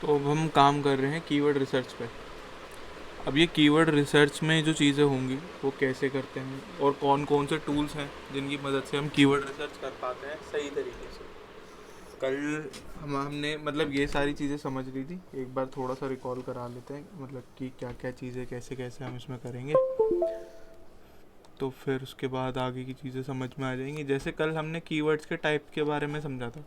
तो अब हम काम कर रहे हैं कीवर्ड रिसर्च पे। अब ये कीवर्ड रिसर्च में जो चीज़ें होंगी वो कैसे करते हैं और कौन कौन से टूल्स हैं जिनकी मदद से हम कीवर्ड रिसर्च कर पाते हैं सही तरीके से। कल हमने मतलब ये सारी चीज़ें समझ ली थी, एक बार थोड़ा सा रिकॉल करा लेते हैं मतलब कि क्या क्या चीज़ें कैसे कैसे हम इसमें करेंगे, तो फिर उसके बाद आगे की चीज़ें समझ में आ जाएंगी। जैसे कल हमने कीवर्ड्स के टाइप के बारे में समझा था।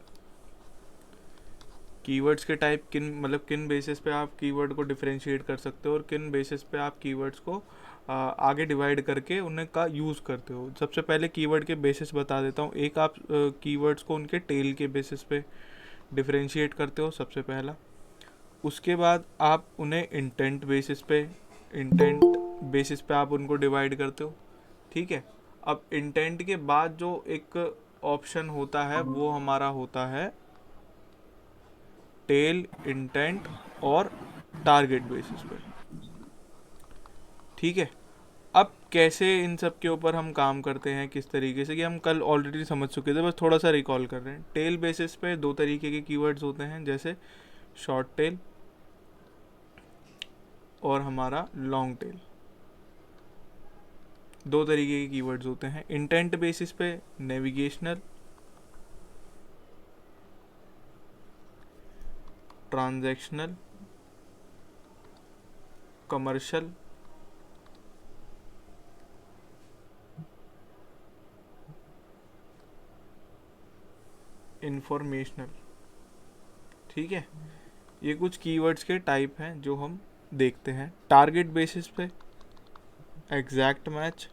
कीवर्ड्स के टाइप किन मतलब किन बेसिस पे आप कीवर्ड को डिफरेंशिएट कर सकते हो और किन बेसिस पे आप कीवर्ड्स को आगे डिवाइड करके उन्हें का यूज़ करते हो। सबसे पहले कीवर्ड के बेसिस बता देता हूँ। एक, आप कीवर्ड्स को उनके टेल के बेसिस पे डिफरेंशिएट करते हो, सबसे पहला। उसके बाद आप उन्हें इंटेंट बेसिस पे आप उनको डिवाइड करते हो, ठीक है। अब इंटेंट के बाद जो एक ऑप्शन होता है वो हमारा होता है टेल, इंटेंट और टारगेट बेसिस पे, ठीक है। अब कैसे इन सब के ऊपर हम काम करते हैं किस तरीके से, कि हम कल ऑलरेडी समझ चुके थे, बस थोड़ा सा रिकॉल कर रहे हैं। टेल बेसिस पे दो तरीके के कीवर्ड्स होते हैं, जैसे शॉर्ट टेल और हमारा लॉन्ग टेल। दो तरीके के कीवर्ड्स होते हैं। इंटेंट बेसिस पे नेविगेशनल, ट्रांजैक्शनल, कमर्शियल, इंफॉर्मेशनल, ठीक है। ये कुछ कीवर्ड्स के टाइप हैं जो हम देखते हैं। टारगेट बेसिस पे exact match,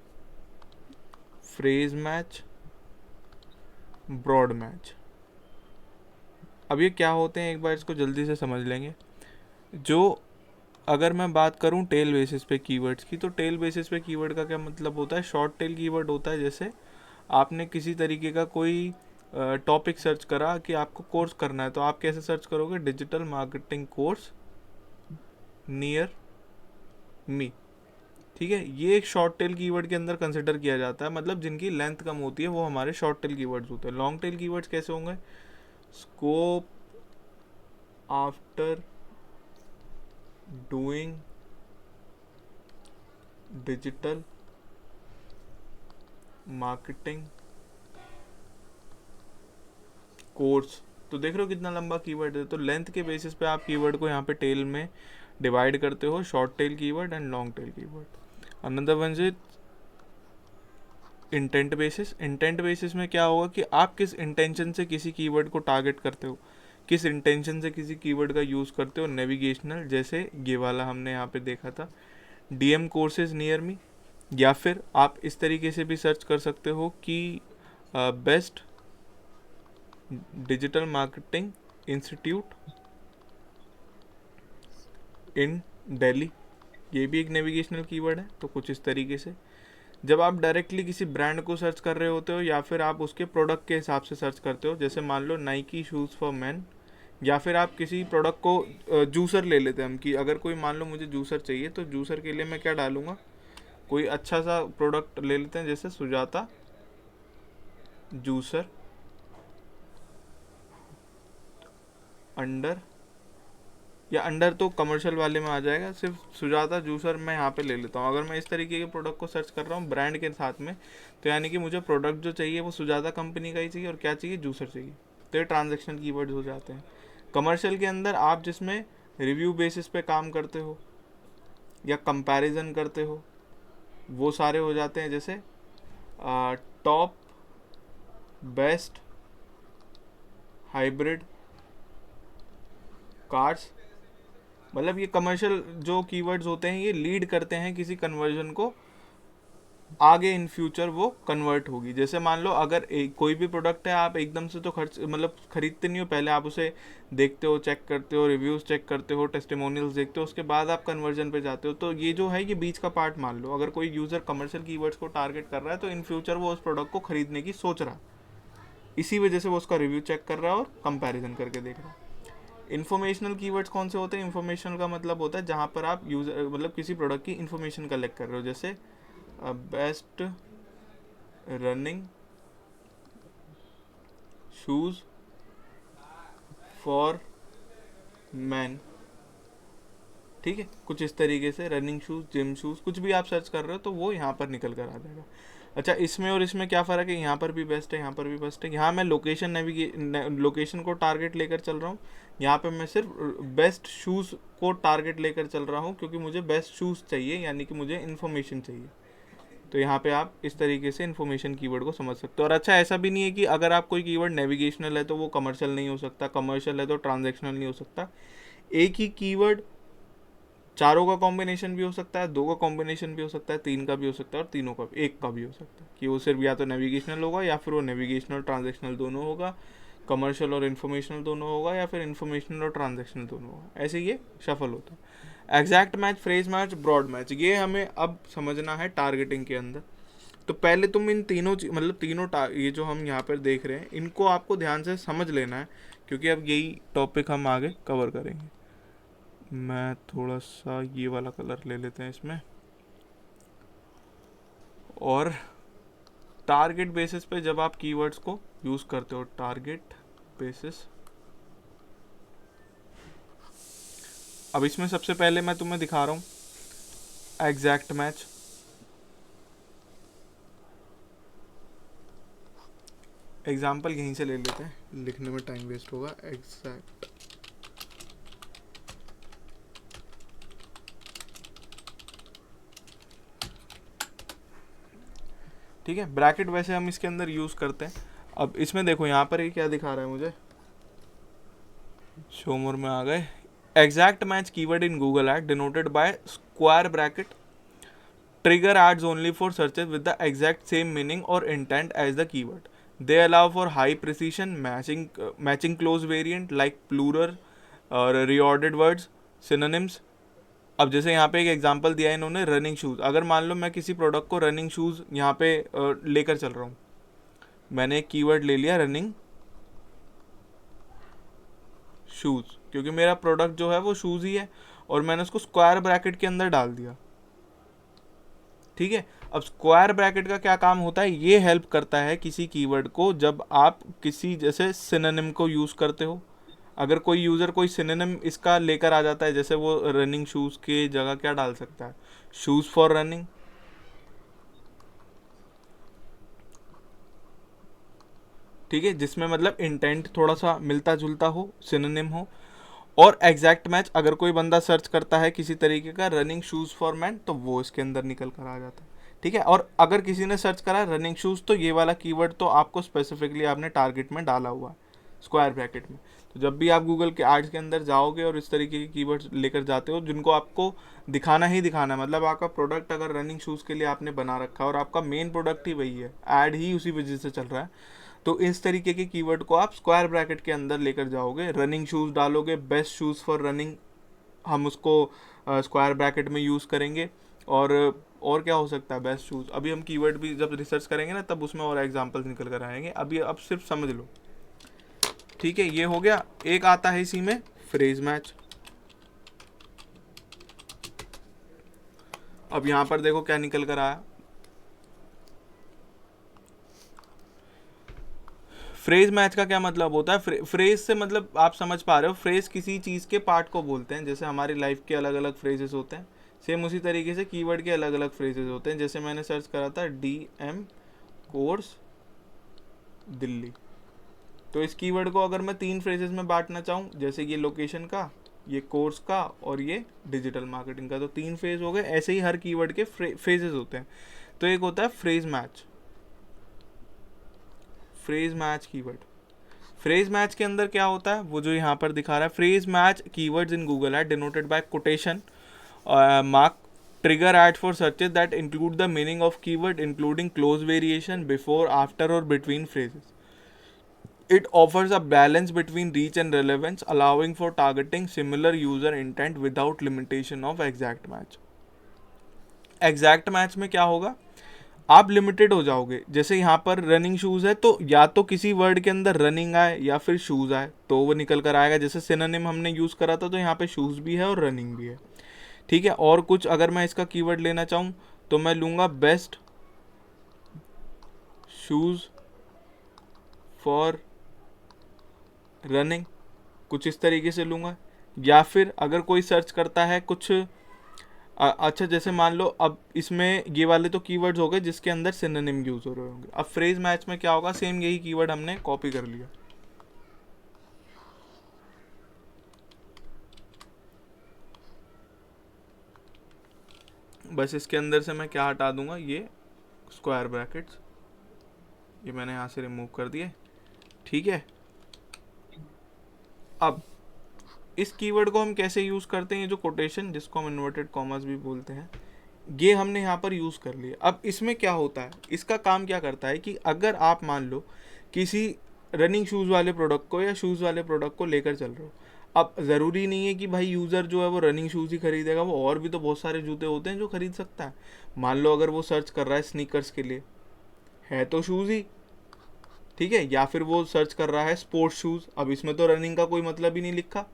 phrase match, broad match. अब ये क्या होते हैं एक बार इसको जल्दी से समझ लेंगे। जो अगर मैं बात करूं टेल बेसिस पे कीवर्ड्स की, तो टेल बेसिस पे कीवर्ड का क्या मतलब होता है। शॉर्ट टेल कीवर्ड होता है जैसे आपने किसी तरीके का कोई टॉपिक सर्च करा कि आपको कोर्स करना है, तो आप कैसे सर्च करोगे, digital marketing course near me, ठीक है। ये एक शॉर्ट टेल कीवर्ड के अंदर कंसिडर किया जाता है, मतलब जिनकी लेंथ कम होती है वो हमारे शॉर्ट टेल कीवर्ड्स होते हैं। लॉन्ग टेल कीवर्ड्स कैसे होंगे, scope after doing digital marketing course. तो देख रहे हो कितना लंबा कीवर्ड है। तो लेंथ के बेसिस पे आप कीवर्ड को यहाँ पे टेल में डिवाइड करते हो, short tail keyword and long tail keyword. Another one is intent basis. Intent basis में क्या होगा कि आप किस इंटेंशन से किसी कीवर्ड को टारगेट करते हो, किस इंटेंशन से किसी कीवर्ड का यूज़ करते हो। नेविगेशनल, जैसे ये वाला हमने यहाँ पे देखा था, डीएम कोर्सेज नियर मी। या फिर आप इस तरीके से भी सर्च कर सकते हो कि बेस्ट डिजिटल मार्केटिंग इंस्टीट्यूट इन दिल्ली। ये भी एक नेविगेशनल कीवर्ड है। तो कुछ इस तरीके से जब आप डायरेक्टली किसी ब्रांड को सर्च कर रहे होते हो या फिर आप उसके प्रोडक्ट के हिसाब से सर्च करते हो, जैसे मान लो नाइकी शूज़ फॉर मैन, या फिर आप किसी प्रोडक्ट को जूसर ले लेते हैं हम, कि अगर कोई मान लो मुझे जूसर चाहिए तो जूसर के लिए मैं क्या डालूंगा, कोई अच्छा सा प्रोडक्ट ले लेते हैं जैसे सुजाता जूसर अंडर, या अंडर तो कमर्शियल वाले में आ जाएगा, सिर्फ सुजाता जूसर मैं यहाँ पे ले लेता हूँ। अगर मैं इस तरीके के प्रोडक्ट को सर्च कर रहा हूँ ब्रांड के साथ में, तो यानी कि मुझे प्रोडक्ट जो चाहिए वो सुजाता कंपनी का ही चाहिए और क्या चाहिए, जूसर चाहिए। तो ये ट्रांजेक्शनल कीवर्ड्स हो जाते हैं। कमर्शियल के अंदर आप जिसमें रिव्यू बेसिस पे काम करते हो या कंपैरिजन करते हो, वो सारे हो जाते हैं, जैसे टॉप बेस्ट हाइब्रिड कार्स। मतलब ये कमर्शियल जो कीवर्ड्स होते हैं ये लीड करते हैं किसी कन्वर्जन को, आगे इन फ्यूचर वो कन्वर्ट होगी। जैसे मान लो अगर एक कोई भी प्रोडक्ट है, आप एकदम से तो खर्च मतलब खरीदते नहीं हो, पहले आप उसे देखते हो, चेक करते हो, रिव्यूज़ चेक करते हो, टेस्टिमोनियल्स देखते हो, उसके बाद आप कन्वर्जन पे जाते हो। तो ये जो है ये बीच का पार्ट मान लो। अगर कोई यूज़र कमर्शियल कीवर्ड्स को टारगेट कर रहा है तो इन फ्यूचर वो उस प्रोडक्ट को खरीदने की सोच रहा है, इसी वजह से वो उसका रिव्यू चेक कर रहा है और कंपैरिजन करके देख रहा है। इन्फॉर्मेशनल कीवर्ड्स कौन से होते हैं, इन्फॉर्मेशनल का मतलब होता है जहाँ पर आप यूजर मतलब किसी प्रोडक्ट की इन्फॉर्मेशन कलेक्ट कर रहे हो, जैसे best running shoes for man, ठीक है, कुछ इस तरीके से रनिंग शूज़, जिम शूज़, कुछ भी आप सर्च कर रहे हो तो वो यहाँ पर निकल कर आ जाएगा। अच्छा, इसमें और इसमें क्या फ़र्क है, यहाँ पर भी बेस्ट है, यहाँ पर भी बेस्ट है। यहाँ मैं लोकेशन को टारगेट लेकर चल रहा हूँ, यहाँ पे मैं सिर्फ बेस्ट शूज़ को टारगेट लेकर चल रहा हूँ, क्योंकि मुझे बेस्ट शूज़ चाहिए, यानी कि मुझे इन्फॉर्मेशन चाहिए। तो यहाँ पे आप इस तरीके से इन्फॉर्मेशन कीवर्ड को समझ सकते हो। और अच्छा, ऐसा भी नहीं है कि अगर आप कोई कीवर्ड नेविगेशनल है तो वो कमर्शियल नहीं हो सकता, कमर्शियल है तो ट्रांजैक्शनल नहीं हो सकता। एक ही कीवर्ड चारों का कॉम्बिनेशन भी हो सकता है, दो का कॉम्बिनेशन भी हो सकता है, तीन का भी हो सकता है, और तीनों का एक का भी हो सकता है, कि वो सिर्फ या तो नेविगेशनल होगा या फिर वो नेविगेशनल ट्रांजैक्शनल दोनों होगा, कमर्शियल और इन्फॉर्मेशनल दोनों होगा, या फिर इन्फॉर्मेशनल और ट्रांजैक्शनल दोनों होगा। ऐसे ये शफल होता है। Exact match, phrase match, broad match, ये हमें अब समझना है टारगेटिंग के अंदर। तो पहले तुम इन तीनों मतलब ये जो हम यहाँ पर देख रहे हैं, इनको आपको ध्यान से समझ लेना है, क्योंकि अब यही टॉपिक हम आगे कवर करेंगे। मैं थोड़ा सा ये वाला कलर ले लेते हैं इसमें। और टारगेट बेसिस पे जब आप कीवर्ड्स को यूज़ करते हो, टारगेट बेसिस, अब इसमें सबसे पहले मैं तुम्हें दिखा रहा हूँ एग्जैक्ट मैच। एग्जाम्पल यहीं से ले लेते हैं, लिखने में टाइम वेस्ट होगा। एग्जैक्ट, ठीक है, ब्रैकेट वैसे हम इसके अंदर यूज़ करते हैं। अब इसमें देखो यहाँ पर ये क्या दिखा रहा है मुझे, शो मोर में आ गए। Exact match keyword in Google ad denoted bye square bracket trigger ads only for searches with the exact same meaning or intent as the keyword. They allow for high precision matching close variant like plural और reordered words, synonyms. अब जैसे यहाँ पे एक example दिया है इन्होंने, running shoes. अगर मान लो मैं किसी प्रोडक्ट को रनिंग शूज़ यहाँ पे लेकर चल रहा हूँ, मैंने एक कीवर्ड ले लिया रनिंग शूज़, क्योंकि मेरा प्रोडक्ट जो है वो शूज़ ही है, और मैंने उसको स्क्वायर ब्रैकेट के अंदर डाल दिया। ठीक है, अब स्क्वायर ब्रैकेट का क्या काम होता है, ये हेल्प करता है किसी कीवर्ड को जब आप किसी जैसे सिनोनिम को यूज़ करते हो। अगर कोई यूज़र कोई सिनोनिम इसका लेकर आ जाता है, जैसे वो रनिंग शूज़ के जगह क्या डाल सकता है, शूज़ फॉर रनिंग, ठीक है, जिसमें मतलब इंटेंट थोड़ा सा मिलता जुलता हो, सिनोनिम हो। और एग्जैक्ट मैच, अगर कोई बंदा सर्च करता है किसी तरीके का रनिंग शूज़ फॉर मैन, तो वो इसके अंदर निकल कर आ जाता है। ठीक है, और अगर किसी ने सर्च करा रनिंग शूज़, तो ये वाला कीवर्ड तो आपको स्पेसिफिकली आपने टारगेट में डाला हुआ है, स्क्वायर ब्रैकेट में। तो जब भी आप गूगल के एड्स के अंदर जाओगे और इस तरीके के कीवर्ड्स लेकर जाते हो जिनको आपको दिखाना ही दिखाना है, मतलब आपका प्रोडक्ट अगर रनिंग शूज़ के लिए आपने बना रखा है और आपका मेन प्रोडक्ट ही वही है, ऐड ही उसी वजह से चल रहा है, तो इस तरीके के कीवर्ड को आप स्क्वायर ब्रैकेट के अंदर लेकर जाओगे। रनिंग शूज़ डालोगे, बेस्ट शूज़ फॉर रनिंग, हम उसको स्क्वायर ब्रैकेट में यूज़ करेंगे। और क्या हो सकता है, बेस्ट शूज़, अभी हम कीवर्ड भी जब रिसर्च करेंगे ना, तब उसमें और एग्जांपल्स निकल कर आएंगे। अभी अब सिर्फ समझ लो, ठीक है, ये हो गया। एक आता है इसी में फ्रेज मैच। अब यहाँ पर देखो क्या निकल कर आया, फ्रेज मैच का क्या मतलब होता है, फ्रेज से मतलब आप समझ पा रहे हो, फ्रेज किसी चीज़ के पार्ट को बोलते हैं। जैसे हमारी लाइफ के अलग अलग फ्रेजेस होते हैं, सेम उसी तरीके से कीवर्ड के अलग अलग फ्रेजेस होते हैं। जैसे मैंने सर्च करा था DM कोर्स दिल्ली, तो इस कीवर्ड को अगर मैं 3 फ्रेजेस में बांटना चाहूँ, जैसे ये लोकेशन का, ये कोर्स का, और ये डिजिटल मार्केटिंग का, तो 3 फेज हो गए। ऐसे ही हर कीवर्ड के फेजेस होते हैं। तो एक होता है phrase match, phrase match keyword. Phrase match के अंदर क्या होता है, वो जो यहाँ पर दिखा रहा है, phrase match keywords in Google ad denoted by quotation mark trigger ad for searches that include the meaning of keyword including close variation before, after और between phrases. It offers a balance between reach and relevance, allowing for targeting similar user intent without limitation of exact match. Exact match में क्या होगा, आप limited हो जाओगे। जैसे यहाँ पर रनिंग शूज़ है, तो या तो किसी वर्ड के अंदर रनिंग आए या फिर शूज़ आए, तो वो निकल कर आएगा। जैसे सिनोनिम हमने यूज़ करा था, तो यहाँ पे शूज़ भी है और रनिंग भी है। ठीक है, और कुछ अगर मैं इसका कीवर्ड लेना चाहूँ तो मैं लूँगा बेस्ट शूज़ फॉर रनिंग, कुछ इस तरीके से लूँगा। या फिर अगर कोई सर्च करता है कुछ अच्छा जैसे मान लो अब इसमें ये वाले तो कीवर्ड्स हो गए जिसके अंदर सिनोनिम यूज हो रहे होंगे। अब फ्रेज मैच में क्या होगा, सेम यही कीवर्ड हमने कॉपी कर लिया, बस इसके अंदर से मैं क्या हटा दूंगा, ये स्क्वायर ब्रैकेट्स, ये मैंने यहाँ से रिमूव कर दिए, ठीक है। अब इस कीवर्ड को हम कैसे यूज़ करते हैं, ये जो कोटेशन जिसको हम इन्वर्टेड कॉमर्स भी बोलते हैं, ये हमने यहाँ पर यूज़ कर लिया। अब इसमें क्या होता है, इसका काम क्या करता है कि अगर आप मान लो किसी रनिंग शूज़ वाले प्रोडक्ट को या शूज़ वाले प्रोडक्ट को लेकर चल रहे हो, अब ज़रूरी नहीं है कि भाई यूज़र जो है वो रनिंग शूज़ ही खरीदेगा, वो और भी तो बहुत सारे जूते होते हैं जो खरीद सकता है। मान लो अगर वो सर्च कर रहा है स्नीकर्स के लिए, है तो शूज़ ही, ठीक है, या फिर वो सर्च कर रहा है स्पोर्ट्स शूज़, अब इसमें तो रनिंग का कोई मतलब ही नहीं लिखा,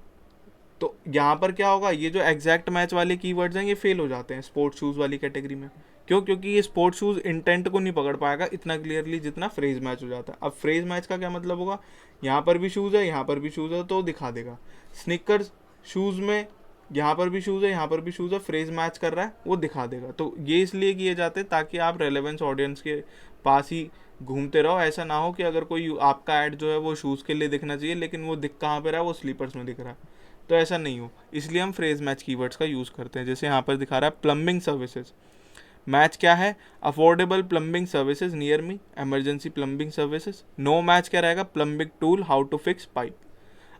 तो यहाँ पर क्या होगा, ये जो एग्जैक्ट मैच वाले कीवर्ड्स हैं ये फेल हो जाते हैं स्पोर्ट्स शूज़ वाली कैटेगरी में। क्यों? क्योंकि ये स्पोर्ट्स शूज़ इंटेंट को नहीं पकड़ पाएगा इतना क्लियरली जितना फ्रेज मैच हो जाता है। अब फ्रेज मैच का क्या मतलब होगा, यहाँ पर भी शूज़ है, यहाँ पर भी शूज़ है, तो दिखा देगा। स्निकर्स शूज़ में यहाँ पर भी शूज़ है, यहाँ पर भी शूज़ है, फ्रेज मैच कर रहा है, वो दिखा देगा। तो ये इसलिए किए जाते हैं ताकि आप रेलेवेंस ऑडियंस के पास ही घूमते रहो। ऐसा ना हो कि अगर कोई आपका ऐड जो है वो शूज़ के लिए दिखना चाहिए लेकिन वो दिख कहाँ पे रहा है, वो स्लीपर्स में दिख रहा है, तो ऐसा नहीं हो, इसलिए हम फ्रेज मैच कीवर्ड्स का यूज़ करते हैं। जैसे यहाँ पर दिखा रहा है प्लम्बिंग सर्विसेज, मैच क्या है, affordable plumbing services near me, emergency plumbing services. No match क्या रहेगा, plumbing tool, how to fix pipe.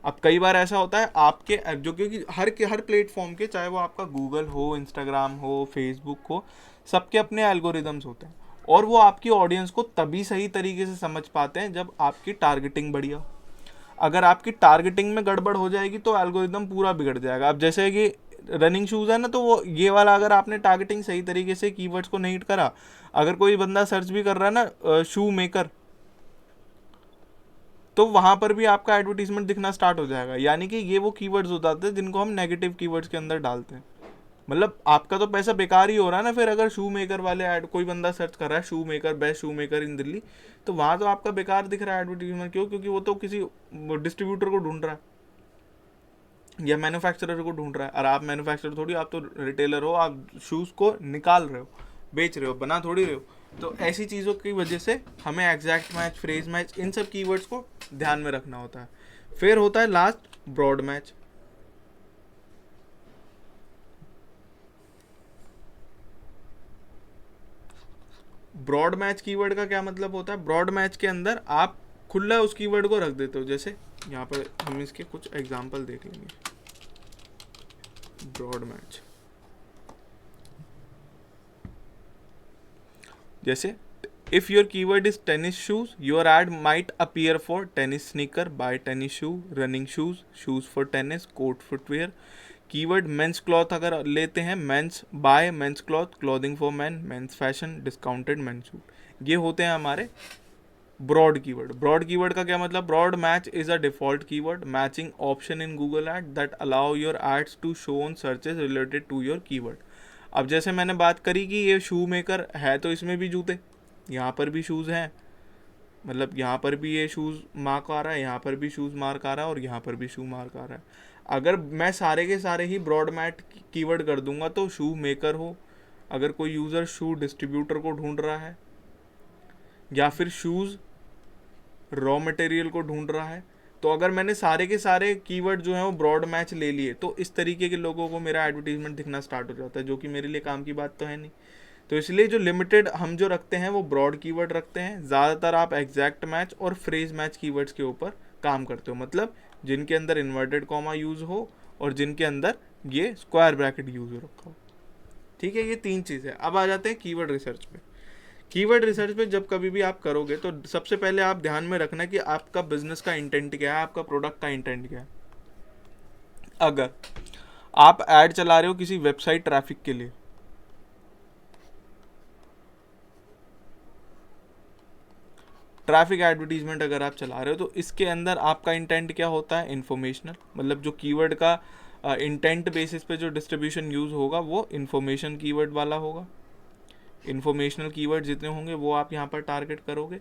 अब कई बार ऐसा होता है आपके जो, क्योंकि हर प्लेटफॉर्म के, चाहे वो आपका गूगल हो, इंस्टाग्राम हो, फेसबुक हो, सबके अपने एल्गोरिदम्स होते हैं और वो आपकी ऑडियंस को तभी सही तरीके से समझ पाते हैं जब आपकी टारगेटिंग बढ़िया। अगर आपकी टारगेटिंग में गड़बड़ हो जाएगी तो एल्गोरिदम पूरा बिगड़ जाएगा। अब जैसे कि रनिंग शूज़ है ना, तो वो ये वाला अगर आपने टारगेटिंग सही तरीके से कीवर्ड्स को नहीं हिट करा, अगर कोई बंदा सर्च भी कर रहा है ना शू मेकर, तो वहां पर भी आपका एडवर्टीजमेंट दिखना स्टार्ट हो जाएगा। यानी कि ये वो कीवर्ड्स हो जाते हैं जिनको हम नेगेटिव कीवर्ड्स के अंदर डालते हैं। मतलब आपका तो पैसा बेकार ही हो रहा है ना फिर, अगर शू मेकर वाले ऐड कोई बंदा सर्च कर रहा है shoe maker, best shoe maker in Delhi, तो वहां तो आपका बेकार दिख रहा है एडवर्टीजमेंट। क्यों? क्योंकि वो तो किसी डिस्ट्रीब्यूटर को ढूंढ रहा है या मैन्युफैक्चरर को ढूंढ रहा है, और आप मैन्युफैक्चरर थोड़ी, आप तो रिटेलर हो, आप शूज़ को निकाल रहे हो, बेच रहे हो, बना थोड़ी रहे हो। तो ऐसी चीज़ों की वजह से हमें एग्जैक्ट मैच, फ्रेज मैच, इन सब कीवर्ड्स को ध्यान में रखना होता है। फिर होता है last broad match. Broad match keyword का क्या मतलब होता है, ब्रॉड मैच के अंदर आप खुला उस कीवर्ड को रख देते हो। जैसे यहाँ पर हम इसके कुछ एग्जांपल देख लेंगे। ब्रॉड मैच जैसे, if your keyword is tennis shoes, your ad might appear for tennis sneaker, buy tennis shoe, running shoes, shoes for tennis, court footwear। Keyword men's cloth अगर लेते हैं, men's buy men's cloth, clothing for man, men's fashion, discounted men's suit, ये होते हैं हमारे broad keyword. Broad keyword का क्या मतलब, broad match is a default keyword matching option in Google ad that allow your ads to show on searches related to your keyword. अब जैसे मैंने बात करी कि ये शू मेकर है, तो इसमें भी जूते, यहाँ पर भी शूज़ हैं, मतलब यहाँ पर भी ये शूज़ मार्क आ रहा है, यहाँ पर भी शूज़ मार्क आ रहा है और यहाँ पर भी शू मार्क आ रहा है। अगर मैं सारे के सारे ही ब्रॉड मैट कीवर्ड कर दूंगा तो शू मेकर हो, अगर कोई यूज़र शू डिस्ट्रीब्यूटर को ढूंढ रहा है, या फिर शूज़ रॉ मटेरियल को ढूंढ रहा है, तो अगर मैंने सारे के सारे कीवर्ड जो हैं वो ब्रॉड मैच ले लिए, तो इस तरीके के लोगों को मेरा एडवर्टीजमेंट दिखना स्टार्ट हो जाता है, जो कि मेरे लिए काम की बात तो है नहीं। तो इसलिए जो लिमिटेड हम जो रखते हैं वो ब्रॉड कीवर्ड रखते हैं। ज़्यादातर आप एग्जैक्ट मैच और फ्रेज मैच कीवर्ड्स के ऊपर काम करते हो, मतलब जिनके अंदर इन्वर्टेड कॉमा यूज़ हो और जिनके अंदर ये स्क्वायर ब्रैकेट यूज़ हो रखा हो। ठीक है, ये तीन चीज़ें। अब आ जाते हैं कीवर्ड रिसर्च पे। कीवर्ड रिसर्च पे जब कभी भी आप करोगे तो सबसे पहले आप ध्यान में रखना कि आपका बिजनेस का इंटेंट क्या है, आपका प्रोडक्ट का इंटेंट क्या है। अगर आप ऐड चला रहे हो किसी वेबसाइट ट्रैफिक के लिए, ट्रैफिक एडवर्टीजमेंट अगर आप चला रहे हो, तो इसके अंदर आपका इंटेंट क्या होता है, इन्फॉर्मेशनल, मतलब जो कीवर्ड का इंटेंट बेसिस पे जो डिस्ट्रीब्यूशन यूज़ होगा वो इन्फॉर्मेशन कीवर्ड वाला होगा। इन्फॉर्मेशनल कीवर्ड जितने होंगे वो आप यहाँ पर टारगेट करोगे।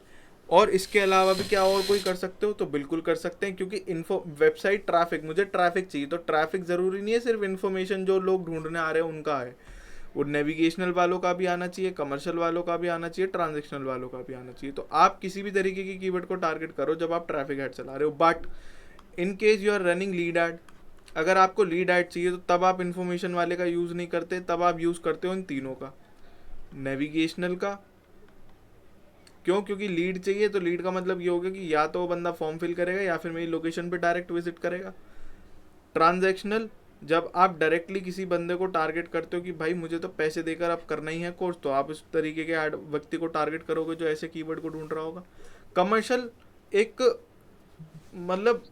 और इसके अलावा भी क्या और कोई कर सकते हो, तो बिल्कुल कर सकते हैं, क्योंकि इन्फो वेबसाइट ट्रैफिक, मुझे ट्रैफिक चाहिए, तो ट्रैफिक ज़रूरी नहीं है सिर्फ इन्फॉर्मेशन जो लोग ढूंढने आ रहे हैं उनका है, वो नेविगेशनल वालों का भी आना चाहिए, कमर्शियल वालों का भी आना चाहिए, ट्रांजेक्शनल वालों का भी आना चाहिए। तो आप किसी भी तरीके की कीवर्ड को टारगेट करो जब आप ट्रैफिक ऐड चला रहे हो। But in case you are running lead ad, अगर आपको लीड ऐड चाहिए तो तब आप इन्फॉर्मेशन वाले का यूज़ नहीं करते, तब आप यूज़ करते हो इन तीनों का, नेविगेशनल का। क्यों? क्योंकि लीड चाहिए, तो लीड का मतलब ये होगा कि या तो वो बंदा फॉर्म फिल करेगा या फिर मेरी लोकेशन पे डायरेक्ट विजिट करेगा। ट्रांजैक्शनल, जब आप डायरेक्टली किसी बंदे को टारगेट करते हो कि भाई मुझे तो पैसे देकर अब करना ही है कोर्स, तो आप इस तरीके के व्यक्ति को टारगेट करोगे जो ऐसे कीवर्ड को ढूंढ रहा होगा। कमर्शियल एक मतलब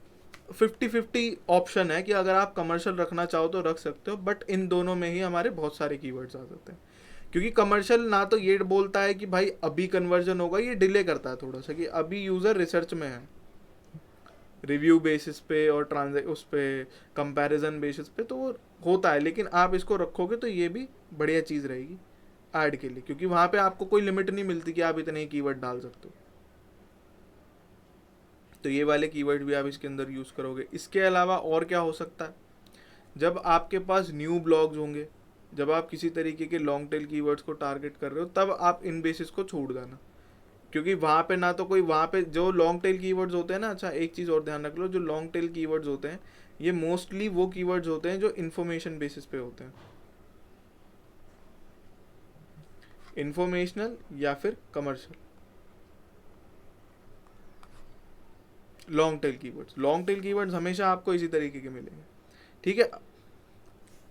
50-50 ऑप्शन है कि अगर आप कमर्शियल रखना चाहो तो रख सकते हो, बट इन दोनों में ही हमारे बहुत सारे कीवर्ड्स आ सकते हैं। क्योंकि कमर्शियल ना तो ये बोलता है कि भाई अभी कन्वर्जन होगा, ये डिले करता है थोड़ा सा कि अभी यूज़र रिसर्च में है, रिव्यू बेसिस पे और उस पे कंपैरिजन बेसिस पे, तो वो होता है। लेकिन आप इसको रखोगे तो ये भी बढ़िया चीज़ रहेगी ऐड के लिए, क्योंकि वहाँ पे आपको कोई लिमिट नहीं मिलती कि आप इतने ही कीवर्ड डाल सकते हो। तो ये वाले कीवर्ड भी आप इसके अंदर यूज़ करोगे। इसके अलावा और क्या हो सकता है, जब आपके पास न्यू ब्लॉग्स होंगे, जब आप किसी तरीके के लॉन्ग टेल कीवर्ड्स को टारगेट कर रहे हो, तब आप इन बेसिस को छोड़ देना, क्योंकि वहाँ पे ना तो कोई, वहाँ पे जो लॉन्ग टेल कीवर्ड्स होते हैं ना, अच्छा एक चीज़ और ध्यान रख लो, जो लॉन्ग टेल कीवर्ड्स होते हैं ये मोस्टली वो कीवर्ड्स होते हैं जो इन्फॉर्मेशन बेसिस पे होते हैं, इन्फॉर्मेशनल या फिर कमर्शियल। लॉन्ग टेल कीवर्ड्स हमेशा आपको इसी तरीके के मिलेंगे। ठीक है,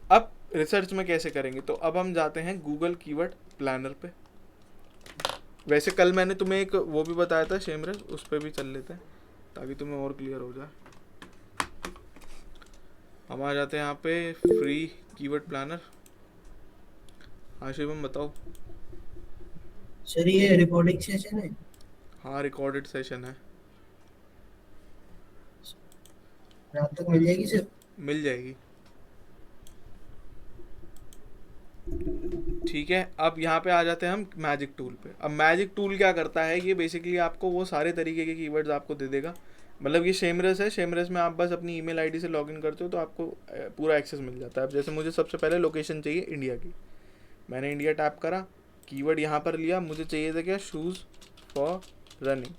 अब रिसर्च में कैसे करेंगे, तो अब हम जाते हैं गूगल कीवर्ड प्लानर पे। वैसे कल मैंने तुम्हें एक वो भी बताया था शेमरस, उस पर भी चल लेते हैं ताकि तुम्हें और क्लियर हो जाए। हम आ जाते हैं यहाँ पे फ्री कीवर्ड प्लानर। हाँ शिवम बताओ। सर ये रिकॉर्डिंग सेशन है? हाँ रिकॉर्डेड सेशन है। रात तक मिल जाएगी सर? मिल जाएगी। ठीक है, अब यहाँ पे आ जाते हैं हम मैजिक टूल पे। अब मैजिक टूल क्या करता है, ये बेसिकली आपको वो सारे तरीके के कीवर्ड्स आपको दे देगा। मतलब ये शेमरस है, शेमरस में आप बस अपनी ईमेल आईडी से लॉगिन करते हो तो आपको पूरा एक्सेस मिल जाता है। अब जैसे मुझे सबसे पहले लोकेशन चाहिए इंडिया की, मैंने इंडिया टैप करा, कीवर्ड यहाँ पर लिया, मुझे चाहिए था क्या, शूज़ फॉर रनिंग,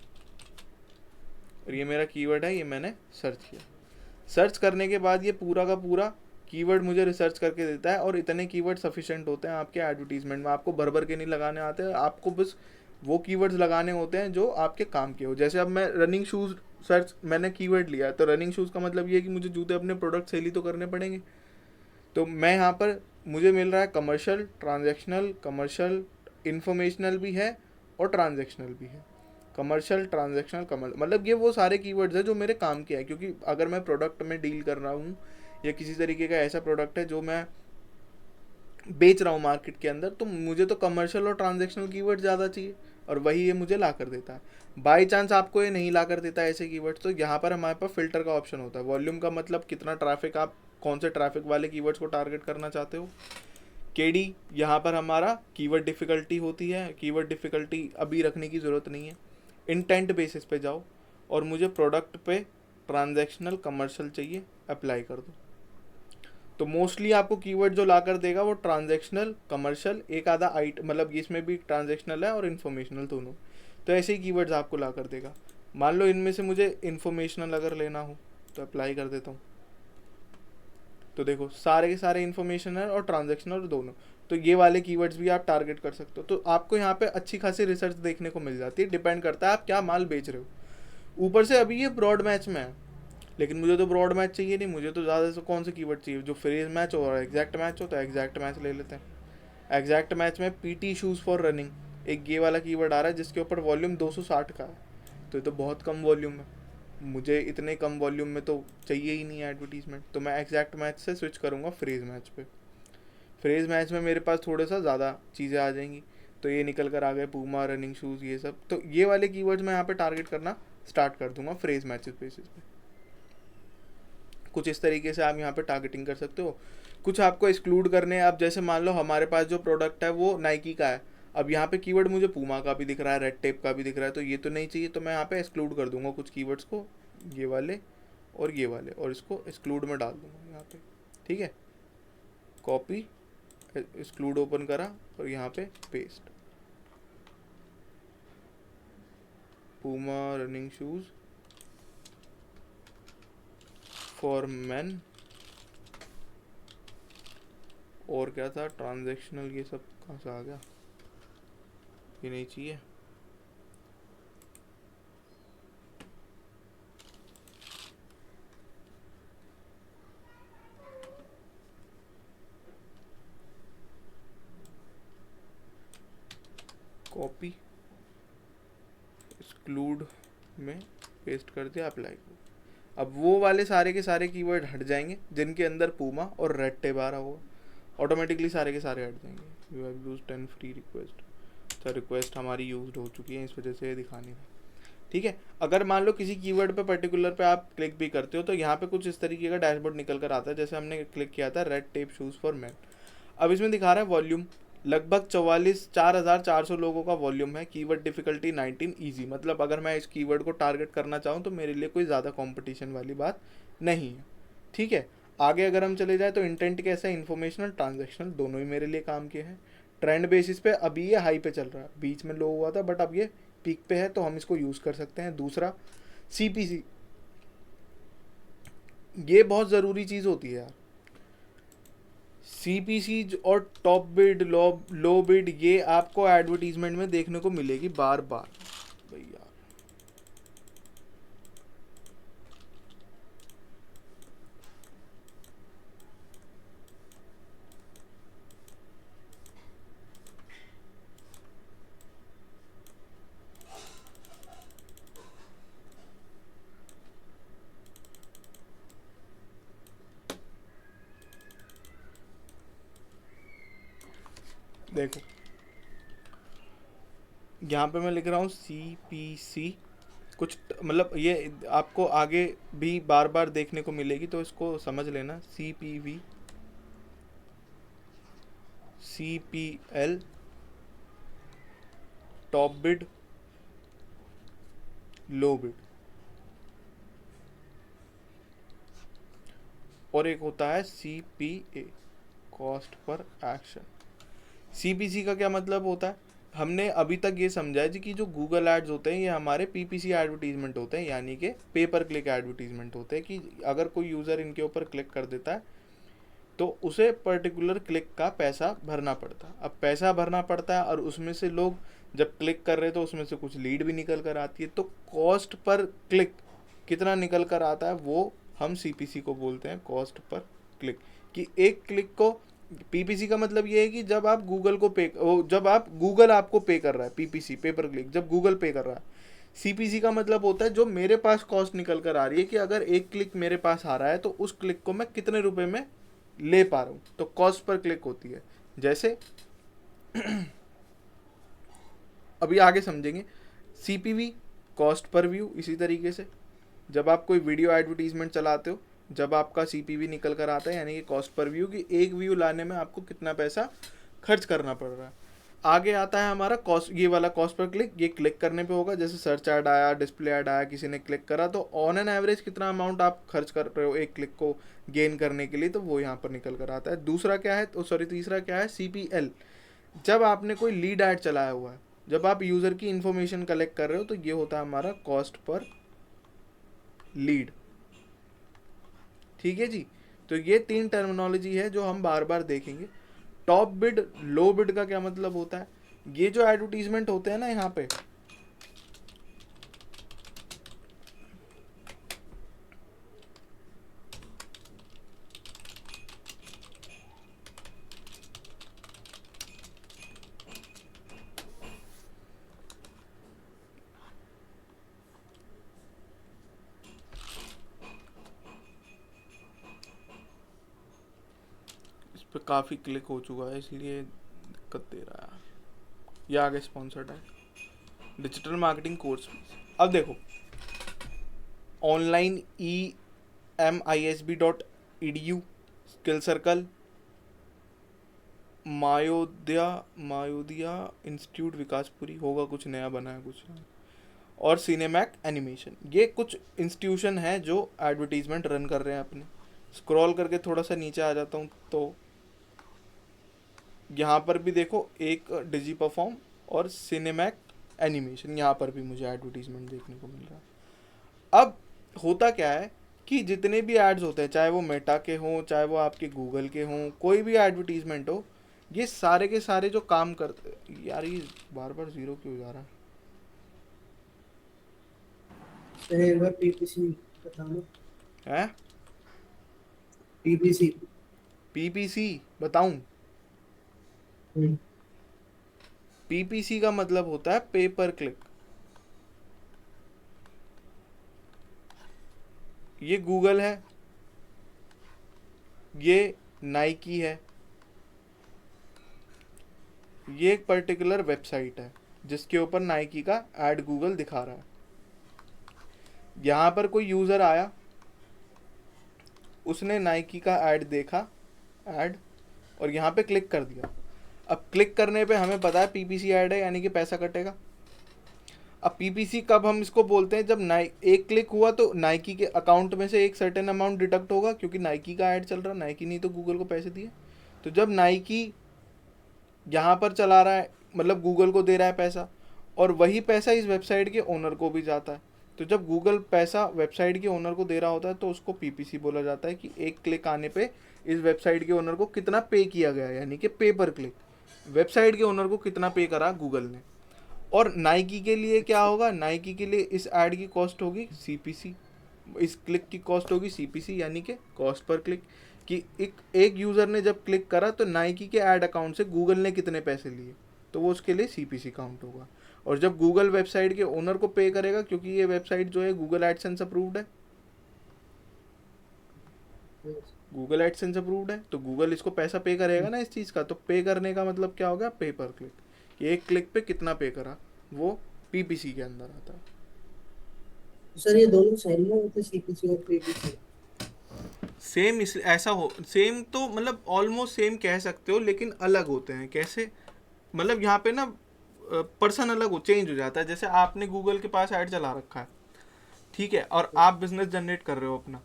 और ये मेरा कीवर्ड है, ये मैंने सर्च किया। सर्च करने के बाद ये पूरा का पूरा कीवर्ड मुझे रिसर्च करके देता है, और इतने कीवर्ड सफिशिएंट होते हैं आपके एडवर्टीजमेंट में। आपको भर भर के नहीं लगाने आते हैं, आपको बस वो कीवर्ड्स लगाने होते हैं जो आपके काम के हो। जैसे अब मैं रनिंग शूज़ सर्च मैंने कीवर्ड लिया, तो रनिंग शूज़ का मतलब ये है कि मुझे जूते अपने प्रोडक्ट सेल ही तो करने पड़ेंगे। तो मैं यहाँ पर मुझे मिल रहा है कमर्शियल, ट्रांजैक्शनल, कमर्शियल, इन्फॉर्मेशनल भी है और ट्रांजैक्शनल भी है। कमर्शियल, ट्रांजैक्शनल, कमर्शियल, मतलब ये वो सारे कीवर्ड्स हैं जो मेरे काम के हैं, क्योंकि अगर मैं प्रोडक्ट में डील कर रहा हूँ या किसी तरीके का ऐसा प्रोडक्ट है जो मैं बेच रहा हूँ मार्केट के अंदर, तो मुझे तो कमर्शियल और ट्रांजैक्शनल कीवर्ड ज़्यादा चाहिए, और वही ये मुझे ला कर देता है। बाई चांस आपको ये नहीं ला कर देता ऐसे कीवर्ड्स, तो यहाँ पर हमारे पास फिल्टर का ऑप्शन होता है। वॉल्यूम का मतलब कितना ट्रैफिक, आप कौन से ट्रैफिक वाले कीवर्ड्स को टारगेट करना चाहते हो। केडी, यहाँ पर हमारा कीवर्ड डिफ़िकल्टी होती है, कीवर्ड डिफ़िकल्टी अभी रखने की ज़रूरत नहीं है। इंटेंट बेसिस पे जाओ, और मुझे प्रोडक्ट पे ट्रांजैक्शनल कमर्शियल चाहिए, अप्लाई कर दो। तो मोस्टली आपको कीवर्ड जो ला कर देगा वो ट्रांजैक्शनल, कमर्शियल, एक आधा मतलब इसमें भी ट्रांजैक्शनल है और इन्फॉर्मेशनल दोनों, तो ऐसे ही कीवर्ड्स आपको ला कर देगा। मान लो इनमें से मुझे इन्फॉर्मेशनल अगर लेना हो तो अप्लाई कर देता हूँ, तो देखो सारे के सारे इन्फॉर्मेशन है और ट्रांजैक्शनल दोनों, तो ये वाले कीवर्ड्स भी आप टारगेट कर सकते हो। तो आपको यहाँ पे अच्छी खासी रिसर्च देखने को मिल जाती है, डिपेंड करता है आप क्या माल बेच रहे हो। ऊपर से अभी ये ब्रॉड मैच में है, लेकिन मुझे तो ब्रॉड मैच चाहिए नहीं, मुझे तो ज़्यादा से कौन से कीवर्ड चाहिए, जो फ्रेज मैच हो और एग्जैक्ट मैच हो, तो एग्जैक्ट मैच ले लेते हैं। एग्जैक्ट मैच में पीटी शूज़ फॉर रनिंग, एक ये वाला कीवर्ड आ रहा है जिसके ऊपर वॉल्यूम 260 का है, तो ये तो बहुत कम वॉल्यूम है, मुझे इतने कम वॉल्यूम में तो चाहिए ही नहीं है एडवर्टीजमेंट, तो मैं एग्जैक्ट मैच से स्विच करूँगा फ्रेज मैच पे। फ्रेज मैच में मेरे पास थोड़ा सा ज़्यादा चीज़ें आ जाएंगी, तो ये निकल कर आ गए पूमा, रनिंग शूज़, ये सब, तो ये वाले कीवर्ड्स मैं यहाँ पे टारगेट करना स्टार्ट कर दूंगा फ्रेज मैचेस बेसिस पे। कुछ इस तरीके से आप यहाँ पे टारगेटिंग कर सकते हो। कुछ आपको एक्सक्लूड करने हैं, अब जैसे मान लो हमारे पास जो प्रोडक्ट है वो नाइकी का है, अब यहाँ पे कीवर्ड मुझे पूमा का भी दिख रहा है, रेड टेप का भी दिख रहा है, तो ये तो नहीं चाहिए, तो मैं यहाँ पे एक्सक्लूड कर दूंगा कुछ कीवर्ड्स को, ये वाले और ये वाले, और इसको एक्सक्लूड में डाल दूंगा यहाँ पे। ठीक है, कॉपी, एक्सक्लूड ओपन करा और यहाँ पे paste, Puma running shoes for man, और क्या था, ट्रांजैक्शनल, ये सब कहाँ से आ गया, ये नहीं चाहिए। कॉपी, एक्सक्लूड में पेस्ट कर दिया, अप्लाई। अब वो वाले सारे के सारे कीवर्ड हट जाएंगे जिनके अंदर पूमा और रेड टेप आ रहा होगा, ऑटोमेटिकली सारे के सारे हट जाएंगे। You have used 10 free request, तो रिक्वेस्ट हमारी यूज्ड हो चुकी है, इस वजह से दिखाने में। ठीक है, अगर मान लो किसी कीवर्ड पे पर्टिकुलर पे आप क्लिक भी करते हो तो यहाँ पे कुछ इस तरीके का डैशबोर्ड निकल कर आता है, जैसे हमने क्लिक किया था red tape shoes for man. अब इसमें दिखा रहा है वॉल्यूम, लगभग 4,400 लोगों का वॉल्यूम है। कीवर्ड डिफिकल्टी 19 इजी, मतलब अगर मैं इस कीवर्ड को टारगेट करना चाहूँ तो मेरे लिए कोई ज़्यादा कंपटीशन वाली बात नहीं है। ठीक है, आगे अगर हम चले जाए तो इंटेंट कैसा है, इन्फॉर्मेशनल ट्रांजेक्शनल दोनों ही मेरे लिए काम के हैं। ट्रेंड बेसिस पे अभी ये हाई पे चल रहा है, बीच में लो हुआ था बट अब ये पीक पे है, तो हम इसको यूज़ कर सकते हैं। दूसरा CPC, ये बहुत ज़रूरी चीज़ होती है यार। CPC और टॉप बिड, लो बिड, ये आपको एडवर्टीजमेंट में देखने को मिलेगी बार बार भैया। देखो यहाँ पे मैं लिख रहा हूँ CPC, कुछ मतलब ये आपको आगे भी बार बार देखने को मिलेगी, तो इसको समझ लेना। CPV, CPL, टॉप बिड, लो बिड, और एक होता है CPA, cost per action. CPC का क्या मतलब होता है, हमने अभी तक ये समझा है जी कि जो गूगल एड्स होते हैं ये हमारे PPC एडवर्टीजमेंट होते हैं, यानी कि पे पर क्लिक एडवर्टीजमेंट होते हैं, कि अगर कोई यूज़र इनके ऊपर क्लिक कर देता है तो उसे पर्टिकुलर क्लिक का पैसा भरना पड़ता है। अब पैसा भरना पड़ता है और उसमें से लोग जब क्लिक कर रहे हैं तो उसमें से कुछ लीड भी निकल कर आती है, तो कॉस्ट पर क्लिक कितना निकल कर आता है वो हम CPC को बोलते हैं, कॉस्ट पर क्लिक। कि एक क्लिक को, PPC का मतलब ये है कि जब आप गूगल को पे, जब आप गूगल आपको पे कर रहा है, PPC पे पर क्लिक, जब गूगल पे कर रहा है। CPC का मतलब होता है जो मेरे पास कॉस्ट निकल कर आ रही है, कि अगर एक क्लिक मेरे पास आ रहा है तो उस क्लिक को मैं कितने रुपए में ले पा रहा हूँ, तो कॉस्ट पर क्लिक होती है। जैसे अभी आगे समझेंगे। CPV, cost per view. इसी तरीके से जब आप कोई वीडियो एडवर्टीजमेंट चलाते हो, जब आपका CPV निकल कर आता है, यानी कि कॉस्ट पर व्यू, कि एक व्यू लाने में आपको कितना पैसा खर्च करना पड़ रहा है। आगे आता है हमारा कॉस्ट, ये वाला कॉस्ट पर क्लिक, ये क्लिक करने पे होगा। जैसे सर्च ऐड आया, डिस्प्ले ऐड आया, किसी ने क्लिक करा, तो ऑन एन एवरेज कितना अमाउंट आप खर्च कर रहे हो एक क्लिक को गेन करने के लिए, तो वो यहाँ पर निकल कर आता है। दूसरा क्या है, तो सॉरी तीसरा क्या है, CPL, जब आपने कोई लीड ऐड चलाया हुआ है, जब आप यूज़र की इन्फॉर्मेशन कलेक्ट कर रहे हो, तो ये होता है हमारा कॉस्ट पर लीड। ठीक है जी, तो ये 3 टर्मिनोलॉजी है जो हम बार बार देखेंगे। टॉप बिड, लो बिड का क्या मतलब होता है, ये जो एडवर्टीजमेंट होते हैं ना यहाँ पे, इस पे काफ़ी क्लिक हो चुका है इसलिए दिक्कत दे रहा है। ये आगे स्पॉन्सर्ड है, डिजिटल मार्केटिंग कोर्स। अब देखो, ऑनलाइन EMISB.edu, स्किल सर्कल, मायोद्या मायोदिया इंस्टीट्यूट विकासपुरी होगा, कुछ नया बना है कुछ। और सिनेमैक एनिमेशन, ये कुछ इंस्टीट्यूशन है जो एडवर्टीजमेंट रन कर रहे हैं अपने। स्क्रॉल करके थोड़ा सा नीचे आ जाता हूँ तो यहाँ पर भी देखो एक डिजी परफॉर्म और सिनेमैक एनिमेशन, यहाँ पर भी मुझे एडवर्टीजमेंट देखने को मिल रहा है। अब होता क्या है कि जितने भी एड्स होते हैं, चाहे वो मेटा के हों, चाहे वो आपके गूगल के हों, कोई भी एडवर्टीजमेंट हो, ये सारे के सारे जो काम करते, यार ये बार बार जीरो क्यों जा रहा सर एक बार पीपीसी बता दो। है? पीपीसी। पीपीसी बताऊं? पीपीसी का मतलब होता है पे पर क्लिक। ये गूगल है, ये नाइकी है, ये एक पर्टिकुलर वेबसाइट है जिसके ऊपर नाइकी का ऐड गूगल दिखा रहा है। यहाँ पर कोई यूज़र आया, उसने नाइकी का ऐड देखा, ऐड, और यहाँ पे क्लिक कर दिया। अब क्लिक करने पे हमें पता है पीपीसी ऐड है, यानी कि पैसा कटेगा। अब पीपीसी कब हम इसको बोलते हैं? जब एक क्लिक हुआ तो नाइकी के अकाउंट में से एक सर्टेन अमाउंट डिडक्ट होगा, क्योंकि नाइकी का ऐड चल रहा है, नाइकी नहीं तो गूगल को पैसे दिए। तो जब नाइकी यहाँ पर चला रहा है, मतलब गूगल को दे रहा है पैसा, और वही पैसा इस वेबसाइट के ओनर को भी जाता है। तो जब गूगल पैसा वेबसाइट के ओनर को दे रहा होता है तो उसको पीपीसी बोला जाता है कि एक क्लिक आने पे इस वेबसाइट के ओनर को कितना पे किया गया, यानी कि पे पर क्लिक, वेबसाइट के ओनर को कितना पे करा गूगल ने। और नाइकी के लिए क्या होगा? नाइकी के लिए इस ऐड की कॉस्ट होगी सीपीसी, इस क्लिक की कॉस्ट होगी सीपीसी, यानी कि कॉस्ट पर क्लिक। कि एक यूज़र ने जब क्लिक करा तो नाइकी के ऐड अकाउंट से गूगल ने कितने पैसे लिए, तो वो उसके लिए सीपीसी काउंट होगा। और जब गूगल वेबसाइट के ओनर को पे करेगा, क्योंकि ये वेबसाइट जो है गूगल एडसेंस अप्रूव्ड है, गूगल एडसेंस अप्रूव्ड है, तो गूगल इसको पैसा पे करेगा ना इस चीज़ का। तो पे करने का मतलब क्या हो गया? पे पर क्लिक, कि एक क्लिक पे कितना पे करा, वो पीपीसी के अंदर आता है। सर ये दोनों सेम है, होते सीपीसी और पीपीसी? सेम इस ऐसा हो, सेम तो मतलब ऑलमोस्ट सेम कह सकते हो, लेकिन अलग होते हैं। कैसे? मतलब यहाँ पे ना पर्सन अलग हो, चेंज हो जाता है। जैसे आपने गूगल के पास ऐड चला रखा है, ठीक है, और आप बिजनेस जनरेट कर रहे हो अपना।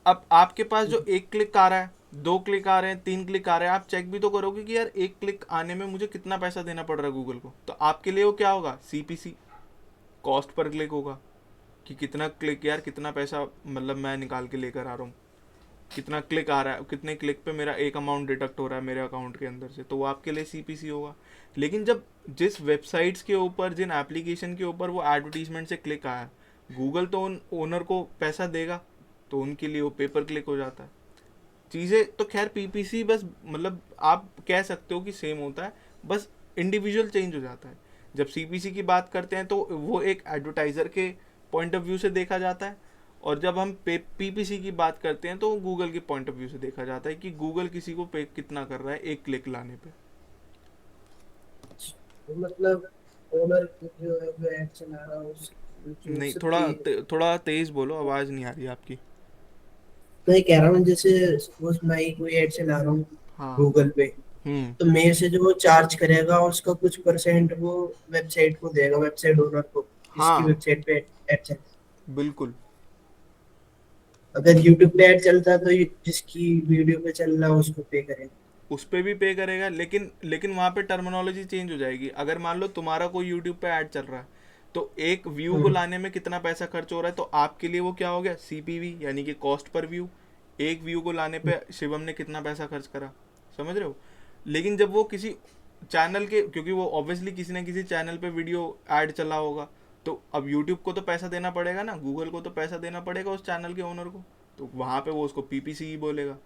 अब आपके पास जो एक क्लिक आ रहा है, दो क्लिक आ रहे हैं, तीन क्लिक आ रहे हैं, आप चेक भी तो करोगे कि यार एक क्लिक आने में मुझे कितना पैसा देना पड़ रहा है गूगल को। तो आपके लिए वो क्या होगा? सीपीसी, कॉस्ट पर क्लिक होगा, कि कितना क्लिक, यार कितना पैसा मतलब मैं निकाल के लेकर आ रहा हूँ, कितना क्लिक आ रहा है, कितने क्लिक पे मेरा एक अमाउंट डिडक्ट हो रहा है मेरे अकाउंट के अंदर से, तो वो आपके लिए सीपीसी होगा। लेकिन जब जिस वेबसाइट्स के ऊपर, जिन एप्लीकेशन के ऊपर वो एडवर्टीजमेंट से क्लिक आया, गूगल तो उन ओनर को पैसा देगा, तो उनके लिए वो पेपर क्लिक हो जाता है। चीज़ें तो खैर पीपीसी बस मतलब आप कह सकते हो कि सेम होता है, बस इंडिविजुअल चेंज हो जाता है। जब सीपीसी की बात करते हैं तो वो एक एडवर्टाइज़र के पॉइंट ऑफ व्यू से देखा जाता है, और जब हम पीपीसी की बात करते हैं तो गूगल के पॉइंट ऑफ व्यू से देखा जाता है कि गूगल किसी को पे कितना कर रहा है एक क्लिक लाने पे। तो मतलब ओनर जो है जो ऐड चला रहा है उस जो नहीं, सब थोड़ा पे। थोड़ा तेज बोलो, आवाज़ नहीं आ रही आपकी। मैं कह रहा हूँ जैसे सपोज मैं ही कोई ऐड चला रहा हूँ हाँ। गूगल पे, हम्म। तो मेरे से जो वो चार्ज करेगा उसका कुछ परसेंट वो वेबसाइट को देगा, वेबसाइट ओनर को, जिसकी हाँ, वेबसाइट पे ऐड चल। बिल्कुल। अगर यूट्यूब पे ऐड चलता है तो जिसकी वीडियो पे चल रहा है उसको पे करेगा। उस पे भी पे करेगा, लेकिन वहाँ पे टर्मिनोलॉजी चेंज हो जाएगी। अगर मान लो तुम्हारा कोई यूट्यूब पे ऐड चल रहा है, तो एक व्यू को हम्म। लाने में कितना पैसा खर्च हो रहा है, तो आपके लिए वो क्या हो गया? सीपीवी, यानी कि कॉस्ट पर व्यू। एक व्यू को लाने पे शिवम ने कितना पैसा खर्च करा, समझ रहे हो? लेकिन जब वो किसी चैनल के, क्योंकि वो ऑब्वियसली किसी ना किसी चैनल पे वीडियो ऐड चला होगा, तो अब यूट्यूब को तो पैसा देना पड़ेगा ना, गूगल को तो पैसा देना पड़ेगा उस चैनल के ओनर को, तो वहाँ पे वो उसको पीपीसी ही बोलेगा।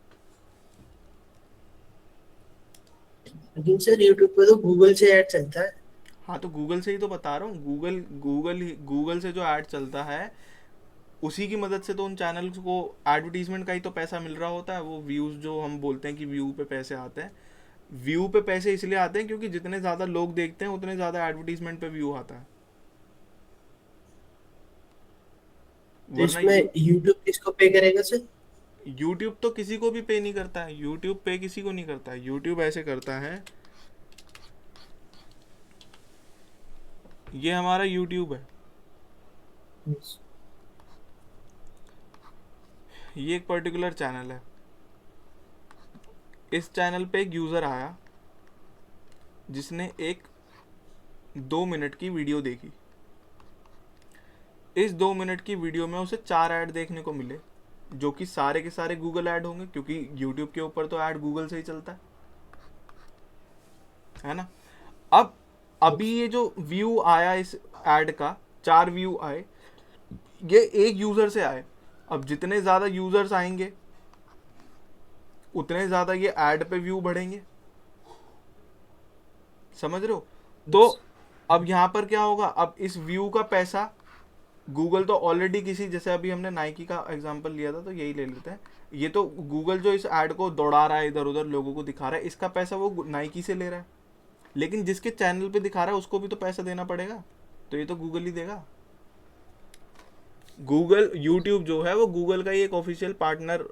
लेकिन सर यूट्यूब पे तो गूगल से ऐड चलता है। हाँ, तो गूगल से ही तो बता रहा हूँ, गूगल से जो ऐड चलता है, उसी की मदद से तो उन चैनल्स को एडवर्टीजमेंट का ही तो पैसा मिल रहा होता है। वो व्यूज़ जो हम बोलते हैं कि व्यू पे पैसे आते हैं, व्यू पे पैसे इसलिए आते हैं क्योंकि जितने ज़्यादा लोग देखते हैं उतने ज़्यादा एडवर्टीजमेंट पे व्यू आता है। तो वरना इसमें यूट्यूब किसको पे करेगा सर? यूट्यूब तो किसी को भी पे नहीं करता है, यूट्यूब पे किसी को नहीं करता है। यूट्यूब ऐसे करता है, ये हमारा यूट्यूब है, yes, ये एक पर्टिकुलर चैनल है। इस चैनल पे एक यूज़र आया जिसने एक 2 मिनट की वीडियो देखी। इस 2 मिनट की वीडियो में उसे 4 ऐड देखने को मिले, जो कि सारे के सारे गूगल ऐड होंगे, क्योंकि यूट्यूब के ऊपर तो ऐड गूगल से ही चलता है ना। अब अभी yes, ये जो व्यू आया इस ऐड का, 4 व्यू आए, ये एक यूज़र से आए। अब जितने ज़्यादा यूज़र्स आएंगे उतने ज़्यादा ये ऐड पे व्यू बढ़ेंगे, समझ रहे हो। तो yes, अब यहाँ पर क्या होगा, अब इस व्यू का पैसा गूगल तो ऑलरेडी किसी, जैसे अभी हमने नाइकी का एग्जांपल लिया था तो यही ले लेते हैं, ये तो गूगल जो इस ऐड को दौड़ा रहा है, इधर उधर लोगों को दिखा रहा है, इसका पैसा वो नाइकी से ले रहा है। लेकिन जिसके चैनल पे दिखा रहा है उसको भी तो पैसा देना पड़ेगा, तो ये तो गूगल ही देगा। गूगल, यूट्यूब जो है वो गूगल का ही एक ऑफिशियल पार्टनर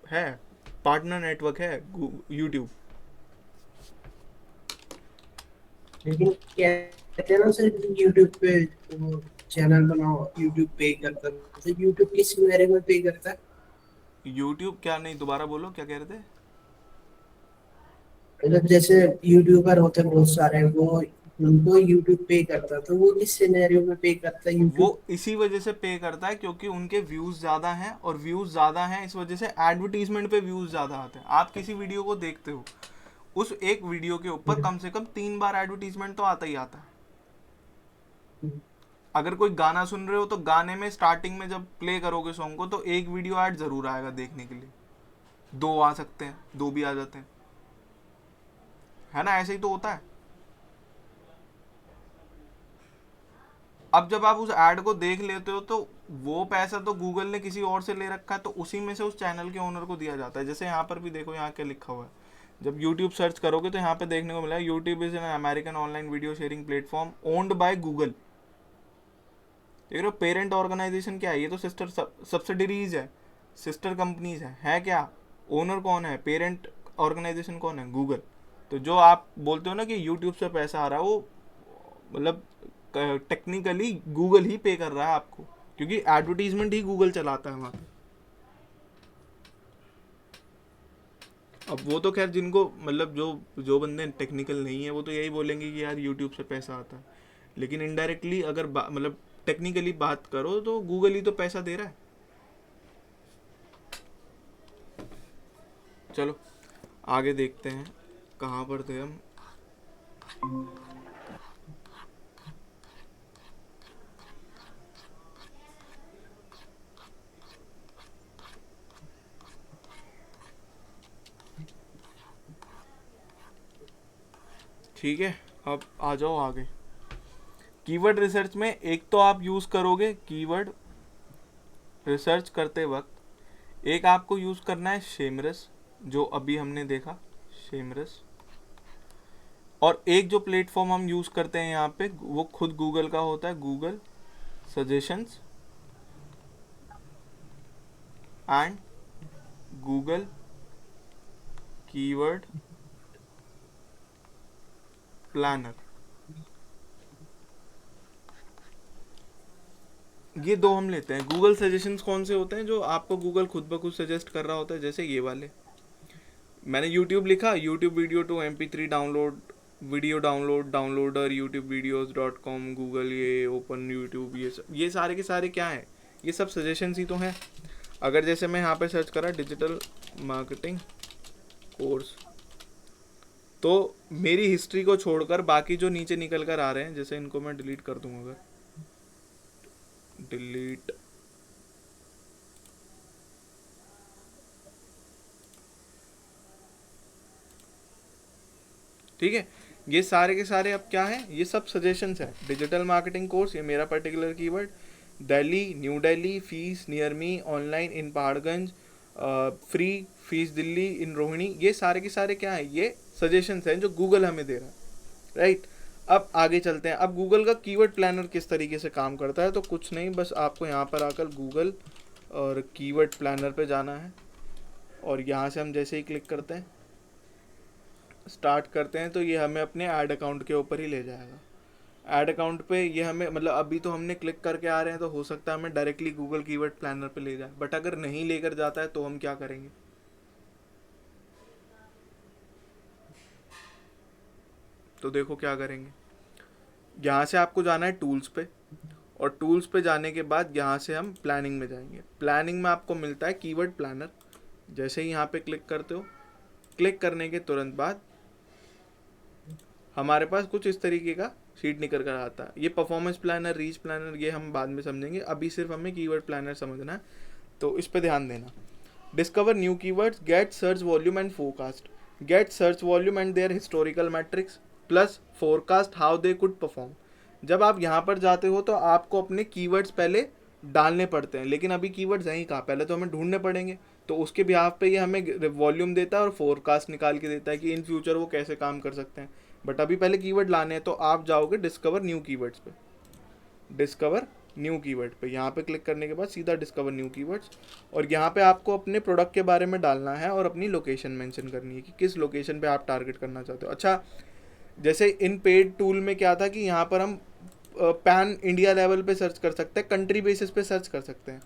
है, पार्टनर नेटवर्क है यूट्यूब। लेकिन कहते हैं ना सर कि यूट्यूब पे वो चैनल बनाओ, यूट्यूब पे करता है, तो यूट्यूब किस बारे में पे करता है? यूट्यूब क्या, नहीं दोबारा बोलो क्या कह रहे थे। मतलब जैसे यूट्यूबर होते हैं बहुत सारे, वो उनको यूट्यूब पे करता है, तो वो किस सिनेरियो में पे करता है वो यूट्यूब? इसी वजह से पे करता है क्योंकि उनके व्यूज ज्यादा हैं, और व्यूज ज्यादा हैं इस वजह से एडवर्टीजमेंट पे व्यूज ज्यादा आते हैं। आप किसी वीडियो को देखते हो, उस एक वीडियो के ऊपर कम से कम 3 बार एडवर्टीजमेंट तो आता ही आता है। अगर कोई गाना सुन रहे हो तो गाने में स्टार्टिंग में जब प्ले करोगे सॉन्ग को, तो एक वीडियो ऐड जरूर आएगा देखने के लिए, 2 आ सकते हैं, 2 भी आ जाते हैं, है ना, ऐसे ही तो होता है। अब जब आप उस ऐड को देख लेते हो तो वो पैसा तो गूगल ने किसी और से ले रखा है, तो उसी में से उस चैनल के ओनर को दिया जाता है। जैसे यहाँ पर भी देखो, यहाँ क्या लिखा हुआ है, जब यूट्यूब सर्च करोगे तो यहाँ पे देखने को मिला, YouTube is an American online video sharing platform owned by Google. देख रहे हो, पेरेंट ऑर्गेनाइजेशन क्या है, ये तो सिस्टर सब्सिडरीज है, सिस्टर कंपनीज है क्या, ओनर कौन है, पेरेंट ऑर्गेनाइजेशन कौन है, गूगल। तो जो आप बोलते हो ना कि यूट्यूब से पैसा आ रहा है, वो मतलब टेक्निकली गूगल ही पे कर रहा है आपको, क्योंकि एडवर्टीजमेंट ही गूगल चलाता है वहाँ पे। अब वो तो खैर जिनको, मतलब जो जो बंदे टेक्निकल नहीं है वो तो यही बोलेंगे कि यार यूट्यूब से पैसा आता है, लेकिन इनडायरेक्टली अगर मतलब टेक्निकली बात करो तो गूगल ही तो पैसा दे रहा है। चलो आगे देखते हैं, कहाँ पर थे हम। ठीक है, अब आ जाओ आगे। कीवर्ड रिसर्च में एक तो आप यूज़ करोगे कीवर्ड रिसर्च करते वक्त, एक आपको यूज़ करना है शेमरस, जो अभी हमने देखा, शेमरस। और एक जो प्लेटफॉर्म हम यूज़ करते हैं यहाँ पे, वो खुद गूगल का होता है, Google suggestions and Google keyword planner. ये दो हम लेते हैं। गूगल सजेशंस कौन से होते हैं, जो आपको गूगल खुद ब खुद सजेस्ट कर रहा होता है, जैसे ये वाले, मैंने यूट्यूब लिखा, YouTube video to MP3 download, video download, downloader, YouTube videos, Google ये ओपन यूट्यूब, ये सारे के सारे क्या हैं, ये सब सजेशंस ही तो हैं। अगर जैसे मैं यहाँ पे सर्च करा डिजिटल मार्केटिंग कोर्स, तो मेरी हिस्ट्री को छोड़कर बाकी जो नीचे निकल कर आ रहे हैं, जैसे इनको मैं डिलीट कर दूँ, अगर डिलीट, ठीक है, ये सारे के सारे अब क्या है, ये सब सजेशंस है। डिजिटल मार्केटिंग कोर्स, ये मेरा particular keyword, Delhi, new Delhi, fees near me, online in Paharganj, free fees Delhi in Rohini, ये सारे के सारे क्या है, ये सजेशंस हैं जो गूगल हमें दे रहा है, राइट। अब आगे चलते हैं। अब गूगल का कीवर्ड प्लानर किस तरीके से काम करता है, तो कुछ नहीं, बस आपको यहाँ पर आकर गूगल और कीवर्ड प्लानर पे जाना है, और यहाँ से हम जैसे ही क्लिक करते हैं, स्टार्ट करते हैं, तो ये हमें अपने ऐड अकाउंट के ऊपर ही ले जाएगा। ऐड अकाउंट पे ये हमें मतलब अभी तो हमने क्लिक करके आ रहे हैं, तो हो सकता है हमें डायरेक्टली गूगल कीवर्ड प्लानर पे ले जाए, बट अगर नहीं लेकर जाता है तो हम क्या करेंगे। तो देखो क्या करेंगे, यहाँ से आपको जाना है टूल्स पे, और टूल्स पे जाने के बाद यहाँ से हम प्लानिंग में जाएंगे। प्लानिंग में आपको मिलता है कीवर्ड प्लानर। जैसे ही यहाँ पे क्लिक करते हो, क्लिक करने के तुरंत बाद हमारे पास कुछ इस तरीके का शीट निकल कर आता है। ये परफॉर्मेंस प्लानर, रीच प्लानर, ये हम बाद में समझेंगे, अभी सिर्फ हमें कीवर्ड प्लानर समझना है, तो इस पे ध्यान देना। Discover new keywords, get search volume and forecast. Get search volume and their historical metrics plus forecast how they could perform. जब आप यहाँ पर जाते हो तो आपको अपने कीवर्ड्स पहले डालने पड़ते हैं, लेकिन अभी कीवर्ड्स हैं ही कहाँ, पहले तो हमें ढूंढने पड़ेंगे। तो उसके बिहाफ पे ये हमें वॉल्यूम देता है और फोरकास्ट निकाल के देता है कि इन फ्यूचर वो कैसे काम कर सकते हैं। बट अभी पहले कीवर्ड लाने हैं, तो आप जाओगे डिस्कवर न्यू कीवर्ड्स पे। डिस्कवर न्यू कीवर्ड पे यहाँ पे क्लिक करने के बाद सीधा डिस्कवर न्यू कीवर्ड्स, और यहाँ पे आपको अपने प्रोडक्ट के बारे में डालना है और अपनी लोकेशन मेंशन करनी है कि किस लोकेशन पे आप टारगेट करना चाहते हो। अच्छा, जैसे इन पेड टूल में क्या था कि यहाँ पर हम पैन इंडिया लेवल पे सर्च कर सकते हैं, कंट्री बेसिस पे सर्च कर सकते हैं।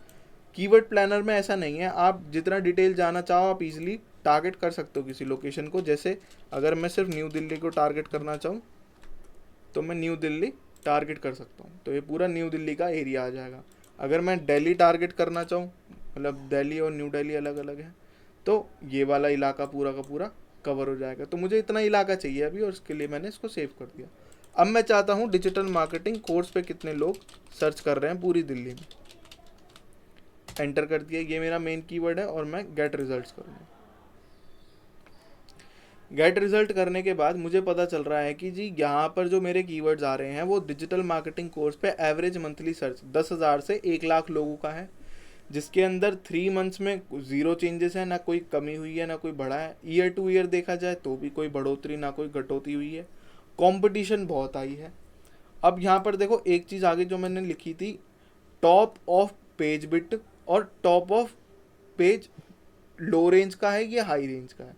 कीवर्ड प्लानर में ऐसा नहीं है, आप जितना डिटेल जाना चाहो आप इजीली टारगेट कर सकते हो किसी लोकेशन को। जैसे अगर मैं सिर्फ न्यू दिल्ली को टारगेट करना चाहूँ तो मैं न्यू दिल्ली टारगेट कर सकता हूँ, तो ये पूरा न्यू दिल्ली का एरिया आ जाएगा। अगर मैं दिल्ली टारगेट करना चाहूँ, मतलब दिल्ली और न्यू दिल्ली अलग अलग है, तो ये वाला इलाका पूरा का पूरा कवर हो जाएगा। तो मुझे इतना इलाका चाहिए अभी, और इसके लिए मैंने इसको सेव कर दिया। अब मैं चाहता हूँ डिजिटल मार्केटिंग कोर्स पे कितने लोग सर्च कर रहे हैं पूरी दिल्ली में। एंटर कर दिया, ये मेरा मेन कीवर्ड है, और मैं गेट रिजल्ट्स करूँगा। गेट रिजल्ट करने के बाद मुझे पता चल रहा है कि जी यहाँ पर जो मेरे कीवर्ड्स आ रहे हैं वो डिजिटल मार्केटिंग कोर्स पे एवरेज मंथली सर्च 10,000 से 1 लाख लोगों का है, जिसके अंदर 3 मंथ्स में ज़ीरो चेंजेस है, ना कोई कमी हुई है ना कोई बढ़ा है। ईयर टू ईयर देखा जाए तो भी कोई बढ़ोतरी ना कोई घटोती हुई है। कंपटीशन बहुत आई है। अब यहाँ पर देखो एक चीज़ आगे जो मैंने लिखी थी, टॉप ऑफ पेज बिट और top of page low range का है, ये हाई रेंज का है।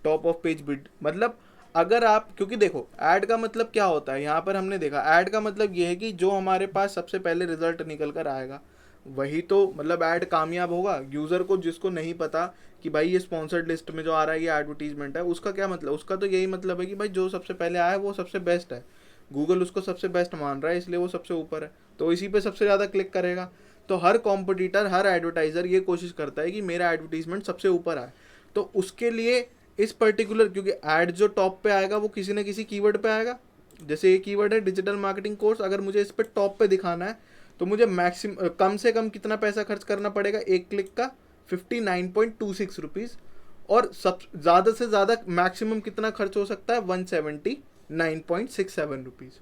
टॉप ऑफ पेज बिड मतलब अगर आप, क्योंकि देखो ऐड का मतलब क्या होता है, यहाँ पर हमने देखा ऐड का मतलब ये है कि जो हमारे पास सबसे पहले रिजल्ट निकल कर आएगा वही तो मतलब ऐड कामयाब होगा। यूज़र को जिसको नहीं पता कि भाई ये स्पॉन्सर्ड लिस्ट में जो आ रहा है ये एडवर्टीजमेंट है, उसका क्या मतलब, उसका तो यही मतलब है कि भाई जो सबसे पहले आया है वो सबसे बेस्ट है, गूगल उसको सबसे बेस्ट मान रहा है इसलिए वो सबसे ऊपर है, तो इसी पे सबसे ज़्यादा क्लिक करेगा। तो हर कॉम्पिटिटर, हर एडवर्टाइज़र ये कोशिश करता है कि मेरा एडवर्टीजमेंट सबसे ऊपर आए। तो उसके लिए इस पर्टिकुलर, क्योंकि ऐड जो टॉप पे आएगा वो किसी न किसी कीवर्ड पे आएगा। जैसे ये कीवर्ड है डिजिटल मार्केटिंग कोर्स, अगर मुझे इस पे टॉप पे दिखाना है तो मुझे कम से कम कितना पैसा खर्च करना पड़ेगा, एक क्लिक का 59.26 रुपीज़, और सब ज़्यादा से ज़्यादा मैक्सिमम कितना खर्च हो सकता है 179.67 रुपीज़।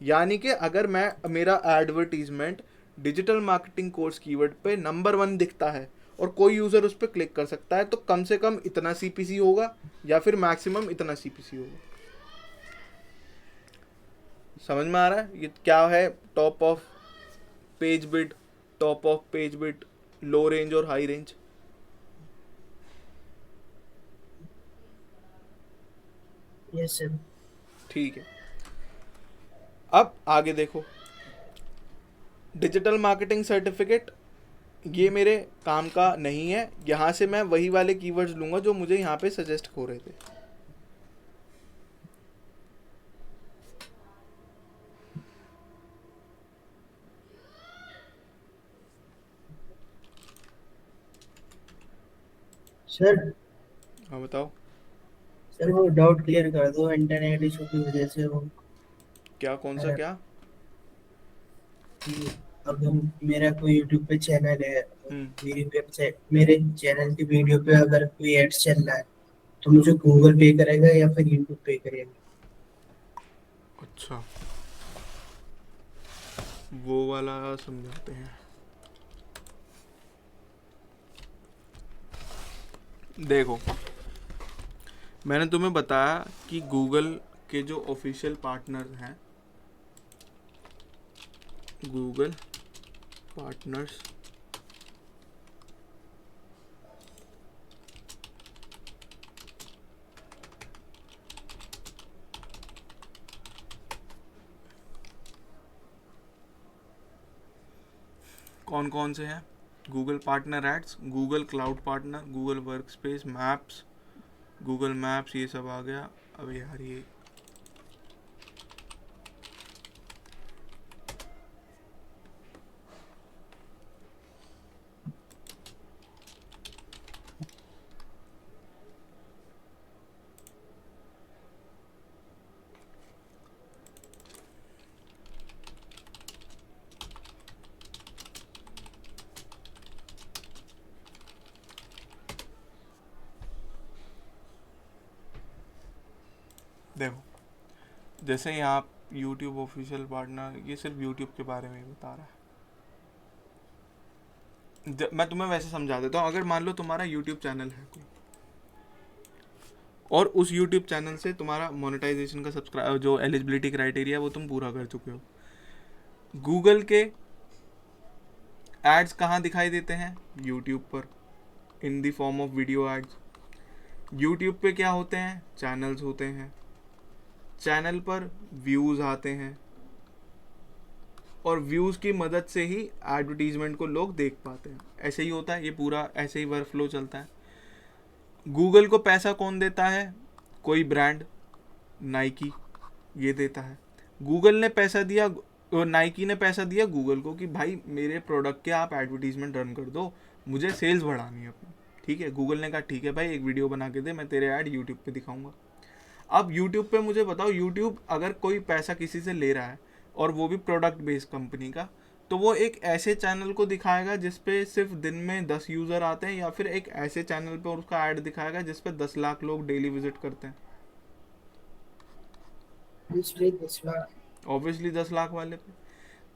यानी कि अगर मैं, मेरा advertisement digital marketing course keyword पे नंबर 1 दिखता है और कोई यूज़र उस पर क्लिक कर सकता है, तो कम से कम इतना सीपीसी होगा या फिर मैक्सिमम इतना सीपीसी होगा। समझ में आ रहा है ये क्या है? Top of page bid, top of page bid, low range और हाई रेंज। Yes sir. ठीक है, अब आगे देखो, डिजिटल मार्केटिंग सर्टिफिकेट ये मेरे काम का नहीं है। यहाँ से मैं वही वाले कीवर्ड्स लूँगा जो मुझे यहाँ पे सजेस्ट हो रहे थे। सर हाँ बताओ। सर वो डाउट क्लियर कर दो, इंटरनेट इशू की वजह से वो क्या, कौन सा क्या? कि अब मेरा कोई यूट्यूब पे चैनल है, हम्म। मेरी वेबसाइट, मेरे चैनल की वीडियो पे अगर कोई एड्स चल रहा है तो मुझे गूगल पे करेगा या फिर यूट्यूब पे करेगा? अच्छा, वो वाला समझाते हैं। देखो, मैंने तुम्हें बताया कि गूगल के जो ऑफिशियल पार्टनर हैं, गूगल पार्टनर्स कौन कौन से हैं? Google partner ads, Google cloud partner, Google workspace, maps, Google maps, ये सब आ गया। अब यार ये देखो, जैसे यहाँ यूट्यूब ऑफिशियल पार्टनर, ये सिर्फ यूट्यूब के बारे में ही बता रहा है। मैं तुम्हें वैसे समझा देता हूँ। अगर मान लो तुम्हारा यूट्यूब चैनल है कोई, और उस यूट्यूब चैनल से तुम्हारा मोनेटाइजेशन का सब्सक्राइब जो एलिजिबिलिटी क्राइटेरिया वो तुम पूरा कर चुके हो, गूगल के एड्स कहाँ दिखाई देते हैं? यूट्यूब पर, in the form of video ads. YouTube पे क्या होते हैं? चैनल्स होते हैं। चैनल पर व्यूज़ आते हैं, और व्यूज़ की मदद से ही एडवर्टीजमेंट को लोग देख पाते हैं। ऐसे ही होता है, ये पूरा ऐसे ही वर्क फ्लो चलता है। गूगल को पैसा कौन देता है? कोई ब्रांड, नाइकी, ये देता है। गूगल ने पैसा दिया, नाइकी ने पैसा दिया गूगल को कि भाई मेरे प्रोडक्ट के आप एडवर्टीजमेंट रन कर दो, मुझे सेल्स बढ़ानी है अपनी। ठीक है, गूगल ने कहा ठीक है भाई, एक वीडियो बना के दे, मैं तेरे ऐड यूट्यूब पे दिखाऊंगा। अब यूट्यूब पे मुझे बताओ, यूट्यूब अगर कोई पैसा किसी से ले रहा है, और वो भी प्रोडक्ट बेस्ड कंपनी का, तो वो एक ऐसे चैनल को दिखाएगा जिसपे सिर्फ दिन में 10 यूज़र आते हैं, या फिर एक ऐसे चैनल पे उसका ऐड दिखाएगा जिसपे 10 लाख लोग डेली विजिट करते हैं? इसलिए 10 लाख। ऑब्वियसली 10 लाख वाले पे।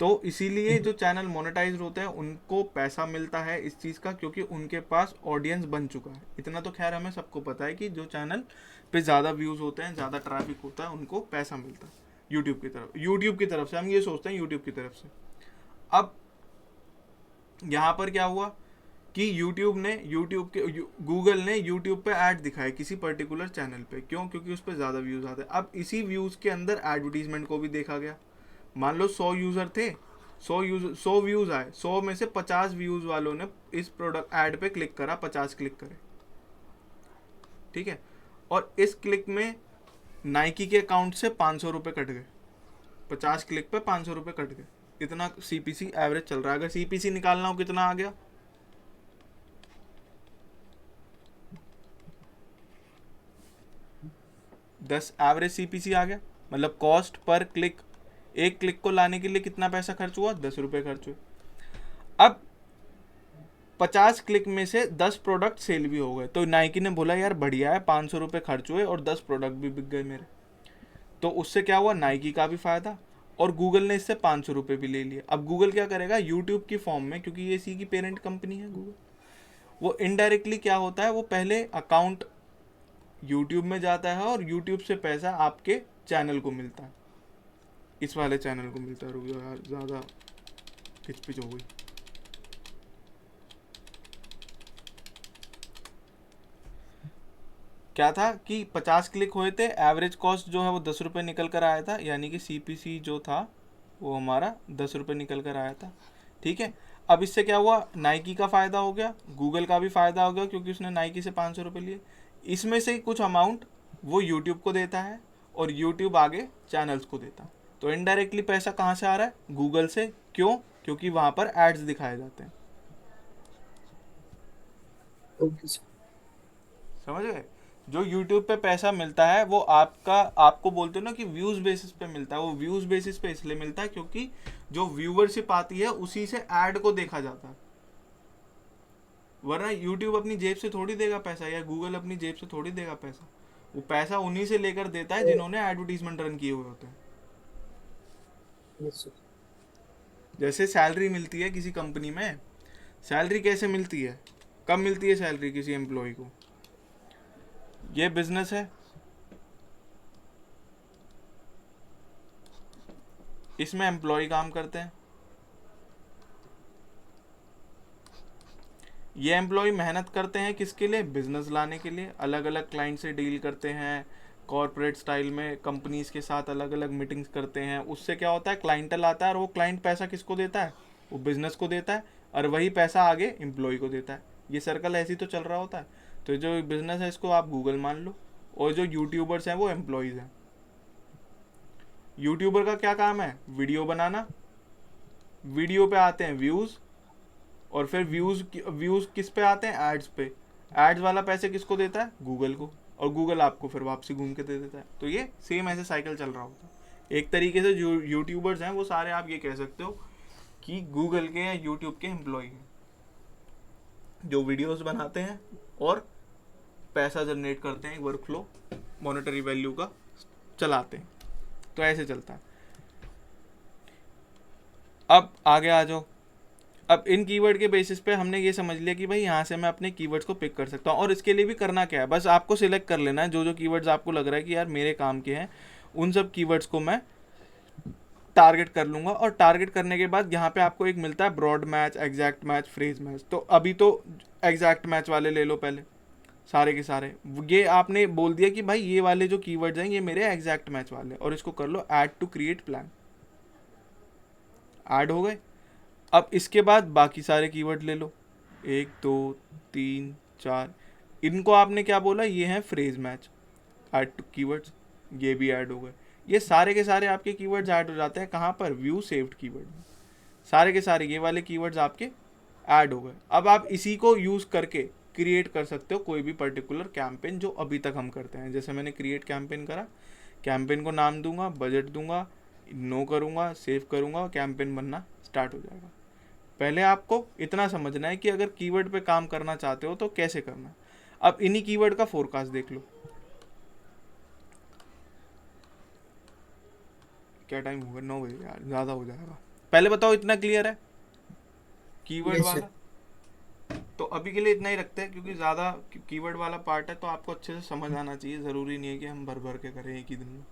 तो इसीलिए जो चैनल मोनेटाइज होते हैं उनको पैसा मिलता है इस चीज़ का, क्योंकि उनके पास ऑडियंस बन चुका है। इतना तो खैर हमें सबको पता है कि जो चैनल पे ज़्यादा व्यूज़ होते हैं, ज़्यादा ट्रैफिक होता है, उनको पैसा मिलता है यूट्यूब की तरफ से। हम ये सोचते हैं यूट्यूब की तरफ से। अब यहाँ पर क्या हुआ कि गूगल ने यूट्यूब पे ऐड दिखाए किसी पर्टिकुलर चैनल पे। क्यों? क्योंकि उस पर ज़्यादा व्यूज़ आते हैं। अब इसी व्यूज़ के अंदर एडवर्टीजमेंट को भी देखा गया। मान लो 100 यूज़र थे, 100 व्यूज़ आए, 100 में से 50 व्यूज़ वालों ने इस प्रोडक्ट ऐड पे क्लिक करा, 50 क्लिक करे। ठीक है, और इस क्लिक में नाइकी के अकाउंट से 500 रुपये कट गए। 50 क्लिक पे 500 रुपये कट गए। इतना सीपीसी एवरेज चल रहा है। अगर सीपीसी निकालना हो कितना आ गया? 10 एवरेज सीपीसी आ गया। मतलब कॉस्ट पर क्लिक, एक क्लिक को लाने के लिए कितना पैसा खर्च हुआ? 10 रुपये खर्च हुए। अब 50 क्लिक में से 10 प्रोडक्ट सेल भी हो गए, तो नाइकी ने बोला यार बढ़िया है, 500 रुपये खर्च हुए और 10 प्रोडक्ट भी बिक गए मेरे। तो उससे क्या हुआ? नाइकी का भी फायदा, और गूगल ने इससे 500 रुपये भी ले लिए। अब गूगल क्या करेगा? यूट्यूब की फॉर्म में, क्योंकि ये इसी की पेरेंट कंपनी है गूगल, वो इनडायरेक्टली क्या होता है, वो पहले अकाउंट यूट्यूब में जाता है, और यूट्यूब से पैसा आपके चैनल को मिलता है, इस वाले चैनल को मिलता है। रुक जाओ यार, ज़्यादा खिचपिच हो गई। क्या था कि 50 क्लिक हुए थे, एवरेज कॉस्ट जो है वो 10 रुपये निकल कर आया था, यानी कि सीपीसी जो था वो हमारा 10 रुपये निकल कर आया था। ठीक है, अब इससे क्या हुआ? नाइकी का फ़ायदा हो गया, गूगल का भी फ़ायदा हो गया, क्योंकि उसने नाइकी से 500 रुपये लिए। इसमें से कुछ अमाउंट वो यूट्यूब को देता है, और यूट्यूब आगे चैनल्स को देता है। तो इनडायरेक्टली पैसा कहाँ से आ रहा है? गूगल से। क्यों? क्योंकि वहाँ पर एड्स दिखाए जाते हैं। Okay sir. समझ गए? जो यूट्यूब पे पैसा मिलता है वो आपको बोलते हो ना कि व्यूज़ बेसिस पे मिलता है। वो व्यूज़ बेसिस पे इसलिए मिलता है क्योंकि जो व्यूवरशिप आती है उसी से ऐड को देखा जाता है। वरना यूट्यूब अपनी जेब से थोड़ी देगा पैसा, या गूगल अपनी जेब से थोड़ी देगा पैसा। वो पैसा उन्हीं से लेकर देता है जिन्होंने एडवर्टीजमेंट रन किए हुए होते हैं। Yes sir. जैसे सैलरी मिलती है किसी कंपनी में, सैलरी कैसे मिलती है? कब मिलती है सैलरी किसी एम्प्लॉय को? ये बिजनेस है, इसमें एम्प्लॉय काम करते हैं। ये एम्प्लॉय मेहनत करते हैं किसके लिए? बिजनेस लाने के लिए। अलग अलग क्लाइंट से डील करते हैं, कॉर्पोरेट स्टाइल में कंपनीज के साथ अलग अलग मीटिंग्स करते हैं। उससे क्या होता है? क्लाइंटल आता है, और वो क्लाइंट पैसा किसको देता है? वो बिजनेस को देता है। और वही पैसा आगे एम्प्लॉय को देता है। ये सर्कल ऐसे ही तो चल रहा होता है। तो जो बिजनेस है इसको आप गूगल मान लो, और जो यूट्यूबर्स हैं वो एम्प्लॉयज़ हैं। यूट्यूबर का क्या काम है? वीडियो बनाना, वीडियो पे आते हैं व्यूज़, और फिर व्यूज़ किस पे आते हैं? एड्स पे। एड्स वाला पैसे किसको देता है? गूगल को, और गूगल आपको फिर वापसी घूम के दे देता है। तो ये सेम ऐसे साइकिल चल रहा होता है। एक तरीके से जो यूट्यूबर्स हैं वो सारे आप ये कह सकते हो कि गूगल के या यूट्यूब के एम्प्लॉय हैं, जो वीडियोस बनाते हैं और पैसा जनरेट करते हैं, वर्क फ्लो मॉनेटरी वैल्यू का चलाते हैं। तो ऐसे चलता है। अब आगे आ जाओ। अब इन कीवर्ड के बेसिस पे हमने ये समझ लिया कि भाई यहाँ से मैं अपने कीवर्ड्स को पिक कर सकता हूँ, और इसके लिए भी करना क्या है, बस आपको सिलेक्ट कर लेना है जो जो कीवर्ड्स आपको लग रहा है कि यार मेरे काम के हैं, उन सब कीवर्ड्स को मैं टारगेट कर लूँगा। और टारगेट करने के बाद यहाँ पे आपको एक मिलता है broad match, exact match, phrase match. तो अभी तो एग्जैक्ट मैच वाले ले लो पहले, सारे के सारे। ये आपने बोल दिया कि भाई ये वाले जो कीवर्ड्स हैं ये मेरे एग्जैक्ट मैच वाले, और इसको कर लो add to create plan. Add हो गए। अब इसके बाद बाकी सारे कीवर्ड ले लो, 1 2 3 4, इनको आपने क्या बोला? ये हैं phrase match, add to keywords, ये भी ऐड हो गए। ये सारे के सारे आपके कीवर्ड्स ऐड हो जाते हैं कहाँ पर? व्यू सेव्ड कीवर्ड में। सारे के सारे ये वाले कीवर्ड्स आपके ऐड हो गए। अब आप इसी को यूज़ करके क्रिएट कर सकते हो कोई भी पर्टिकुलर कैंपेन जो अभी तक हम करते हैं। जैसे मैंने क्रिएट कैंपेन करा, कैंपेन को नाम दूंगा, बजट दूंगा, नो करूंगा, सेव करूंगा, कैंपेन बनना स्टार्ट हो जाएगा। पहले आपको इतना समझना है कि अगर कीवर्ड पे काम करना चाहते हो तो कैसे करना। अब इन्हीं कीवर्ड का फोरकास्ट देख लो। क्या टाइम होगा? 9 बजे यार, ज़्यादा हो जाएगा। पहले बताओ इतना क्लियर है कीवर्ड यस वाला? सर। तो अभी के लिए इतना ही रखते हैं, क्योंकि ज़्यादा कीवर्ड वाला पार्ट है तो आपको अच्छे से समझ आना चाहिए। ज़रूरी नहीं है कि हम भर भर के करें एक ही दिन में।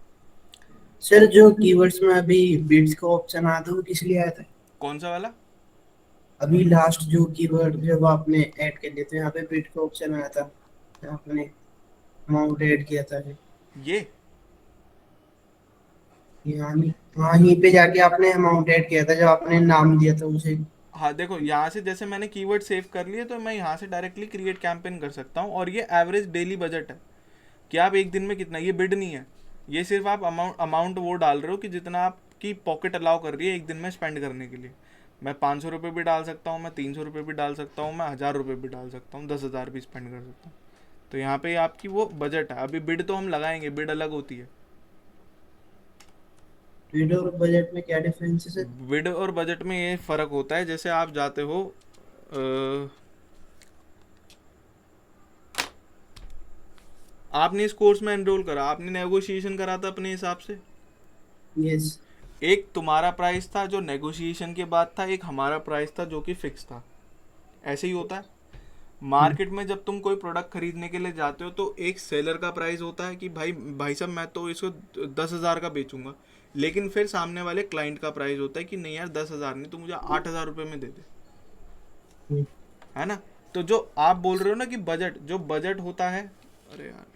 सर जो कीवर्ड्स में अभी बिट्स का ऑप्शन आया था वो किस लिए आया था? कौन सा वाला? अभी लास्ट जो कीवर्ड जब आपने ऐड कर लिए थे यहाँ पे बिट का ऑप्शन आया था, आपने अमाउंट ऐड किया था। ये यहाँ हाँ यहीं पे जाके आपने अमाउंट ऐड किया था जब आपने नाम दिया था उसे। हाँ देखो, यहाँ से जैसे मैंने कीवर्ड सेव कर लिए तो मैं यहाँ से डायरेक्टली क्रिएट कैंपेन कर सकता हूँ। और ये एवरेज डेली बजट है कि आप एक दिन में कितना, ये बिड नहीं है। ये सिर्फ आप अमाउंट वो डाल रहे हो कि जितना आपकी पॉकेट अलाउ कर रही है एक दिन में स्पेंड करने के लिए। मैं 500 रुपये भी डाल सकता हूँ, मैं 300 रुपये भी डाल सकता हूँ, मैं 1000 रुपये भी डाल सकता हूँ, 10,000 भी स्पेंड कर सकता हूँ। तो यहाँ पे आपकी वो बजट है। अभी बिड तो हम लगाएंगे, बिड अलग होती है। बिड और बजट में क्या डिफरेंस है सर? बिड और बजट में ये फ़र्क होता है, जैसे आप जाते हो आपने इस कोर्स में एनरोल करा, आपने नेगोशिएशन करा था अपने हिसाब से। यस। एक तुम्हारा प्राइस था जो नेगोशिएशन के बाद था, एक हमारा प्राइस था जो कि फिक्स था। ऐसे ही होता है मार्केट में। जब तुम कोई प्रोडक्ट खरीदने के लिए जाते हो तो एक सेलर का प्राइस होता है कि भाई भाई साहब मैं तो इसको 10,000 का बेचूंगा, लेकिन फिर सामने वाले क्लाइंट का प्राइस होता है कि नहीं यार 10,000 नहीं, तो मुझे 8,000 रुपये में दे दे, है ना। तो जो आप बोल रहे हो ना कि बजट, जो बजट होता है, अरे यार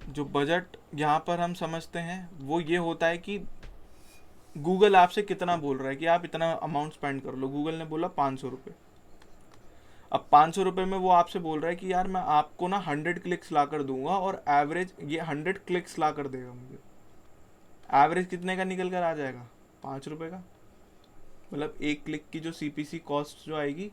जो बजट यहाँ पर हम समझते हैं वो ये होता है कि गूगल आपसे कितना बोल रहा है कि आप इतना अमाउंट स्पेंड कर लो। गूगल ने बोला 500 रुपये। अब 500 रुपये में वो आपसे बोल रहा है कि यार मैं आपको ना 100 क्लिक्स ला कर दूंगा, और एवरेज ये 100 क्लिक्स ला कर देगा मुझे। एवरेज कितने का निकल कर आ जाएगा? 5 रुपये का। मतलब एक क्लिक की जो सीपीसी कॉस्ट जो आएगी,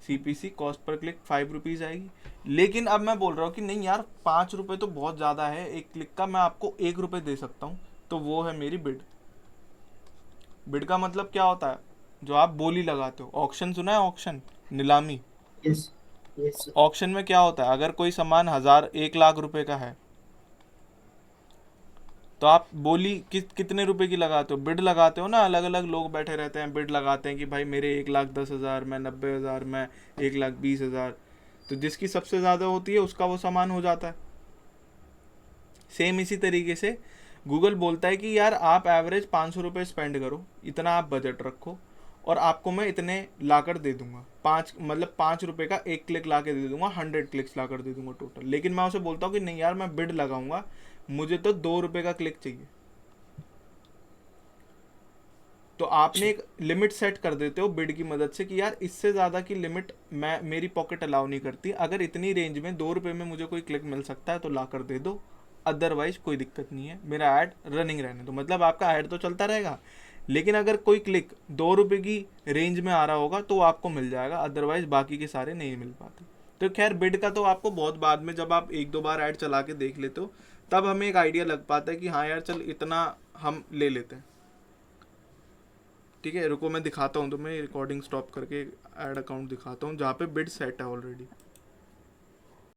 CPC cost per click 5 rupees आएगी। लेकिन अब मैं बोल रहा हूँ कि नहीं यार 5 रुपये तो बहुत ज़्यादा है एक क्लिक का, मैं आपको 1 रुपये दे सकता हूँ। तो वो है मेरी बिड। बिड का मतलब क्या होता है? जो आप बोली लगाते हो। ऑक्शन सुना है? ऑक्शन, नीलामी। यस। यस। ऑक्शन में क्या होता है? अगर कोई सामान 1,00,000 का है तो आप बोली कितने रुपए की लगाते हो? बिड लगाते हो ना। अलग अलग लोग बैठे रहते हैं, बिड लगाते हैं कि भाई मेरे 1,10,000, मैं 90,000, मैं 1,20,000। तो जिसकी सबसे ज़्यादा होती है उसका वो सामान हो जाता है। सेम इसी तरीके से गूगल बोलता है कि यार आप एवरेज 500 रुपये स्पेंड करो, इतना आप बजट रखो, और आपको मैं इतने लाकर दे दूंगा, 5 रुपए का एक क्लिक ला के दे दूंगा, 100 क्लिक्स लाकर दे दूंगा टोटल। लेकिन मैं उसे बोलता हूँ कि नहीं यार, मैं बिड लगाऊंगा, मुझे तो 2 रुपए का क्लिक चाहिए। तो आपने अच्छा। एक लिमिट सेट कर देते हो बिड की मदद से कि यार इससे ज़्यादा की लिमिट मैं, मेरी पॉकेट अलाउ नहीं करती, अगर इतनी रेंज में 2 रुपए में मुझे कोई क्लिक मिल सकता है तो ला कर दे दो, अदरवाइज कोई दिक्कत नहीं है, मेरा ऐड रनिंग रहने दो। मतलब आपका ऐड तो चलता रहेगा, लेकिन अगर कोई क्लिक 2 रुपए की रेंज में आ रहा होगा तो आपको मिल जाएगा, अदरवाइज बाकी के सारे नहीं मिल पाते। तो खैर बिड का तो आपको बहुत बाद में, जब आप एक दो बार ऐड चला के देख लेते हो, तब हमें एक आइडिया लग पाता है कि हाँ यार चल इतना हम ले लेते हैं। ठीक है, रुको मैं दिखाता हूँ, तो मैं रिकॉर्डिंग स्टॉप करके ऐड अकाउंट दिखाता हूँ जहाँ पे बिड सेट है ऑलरेडी।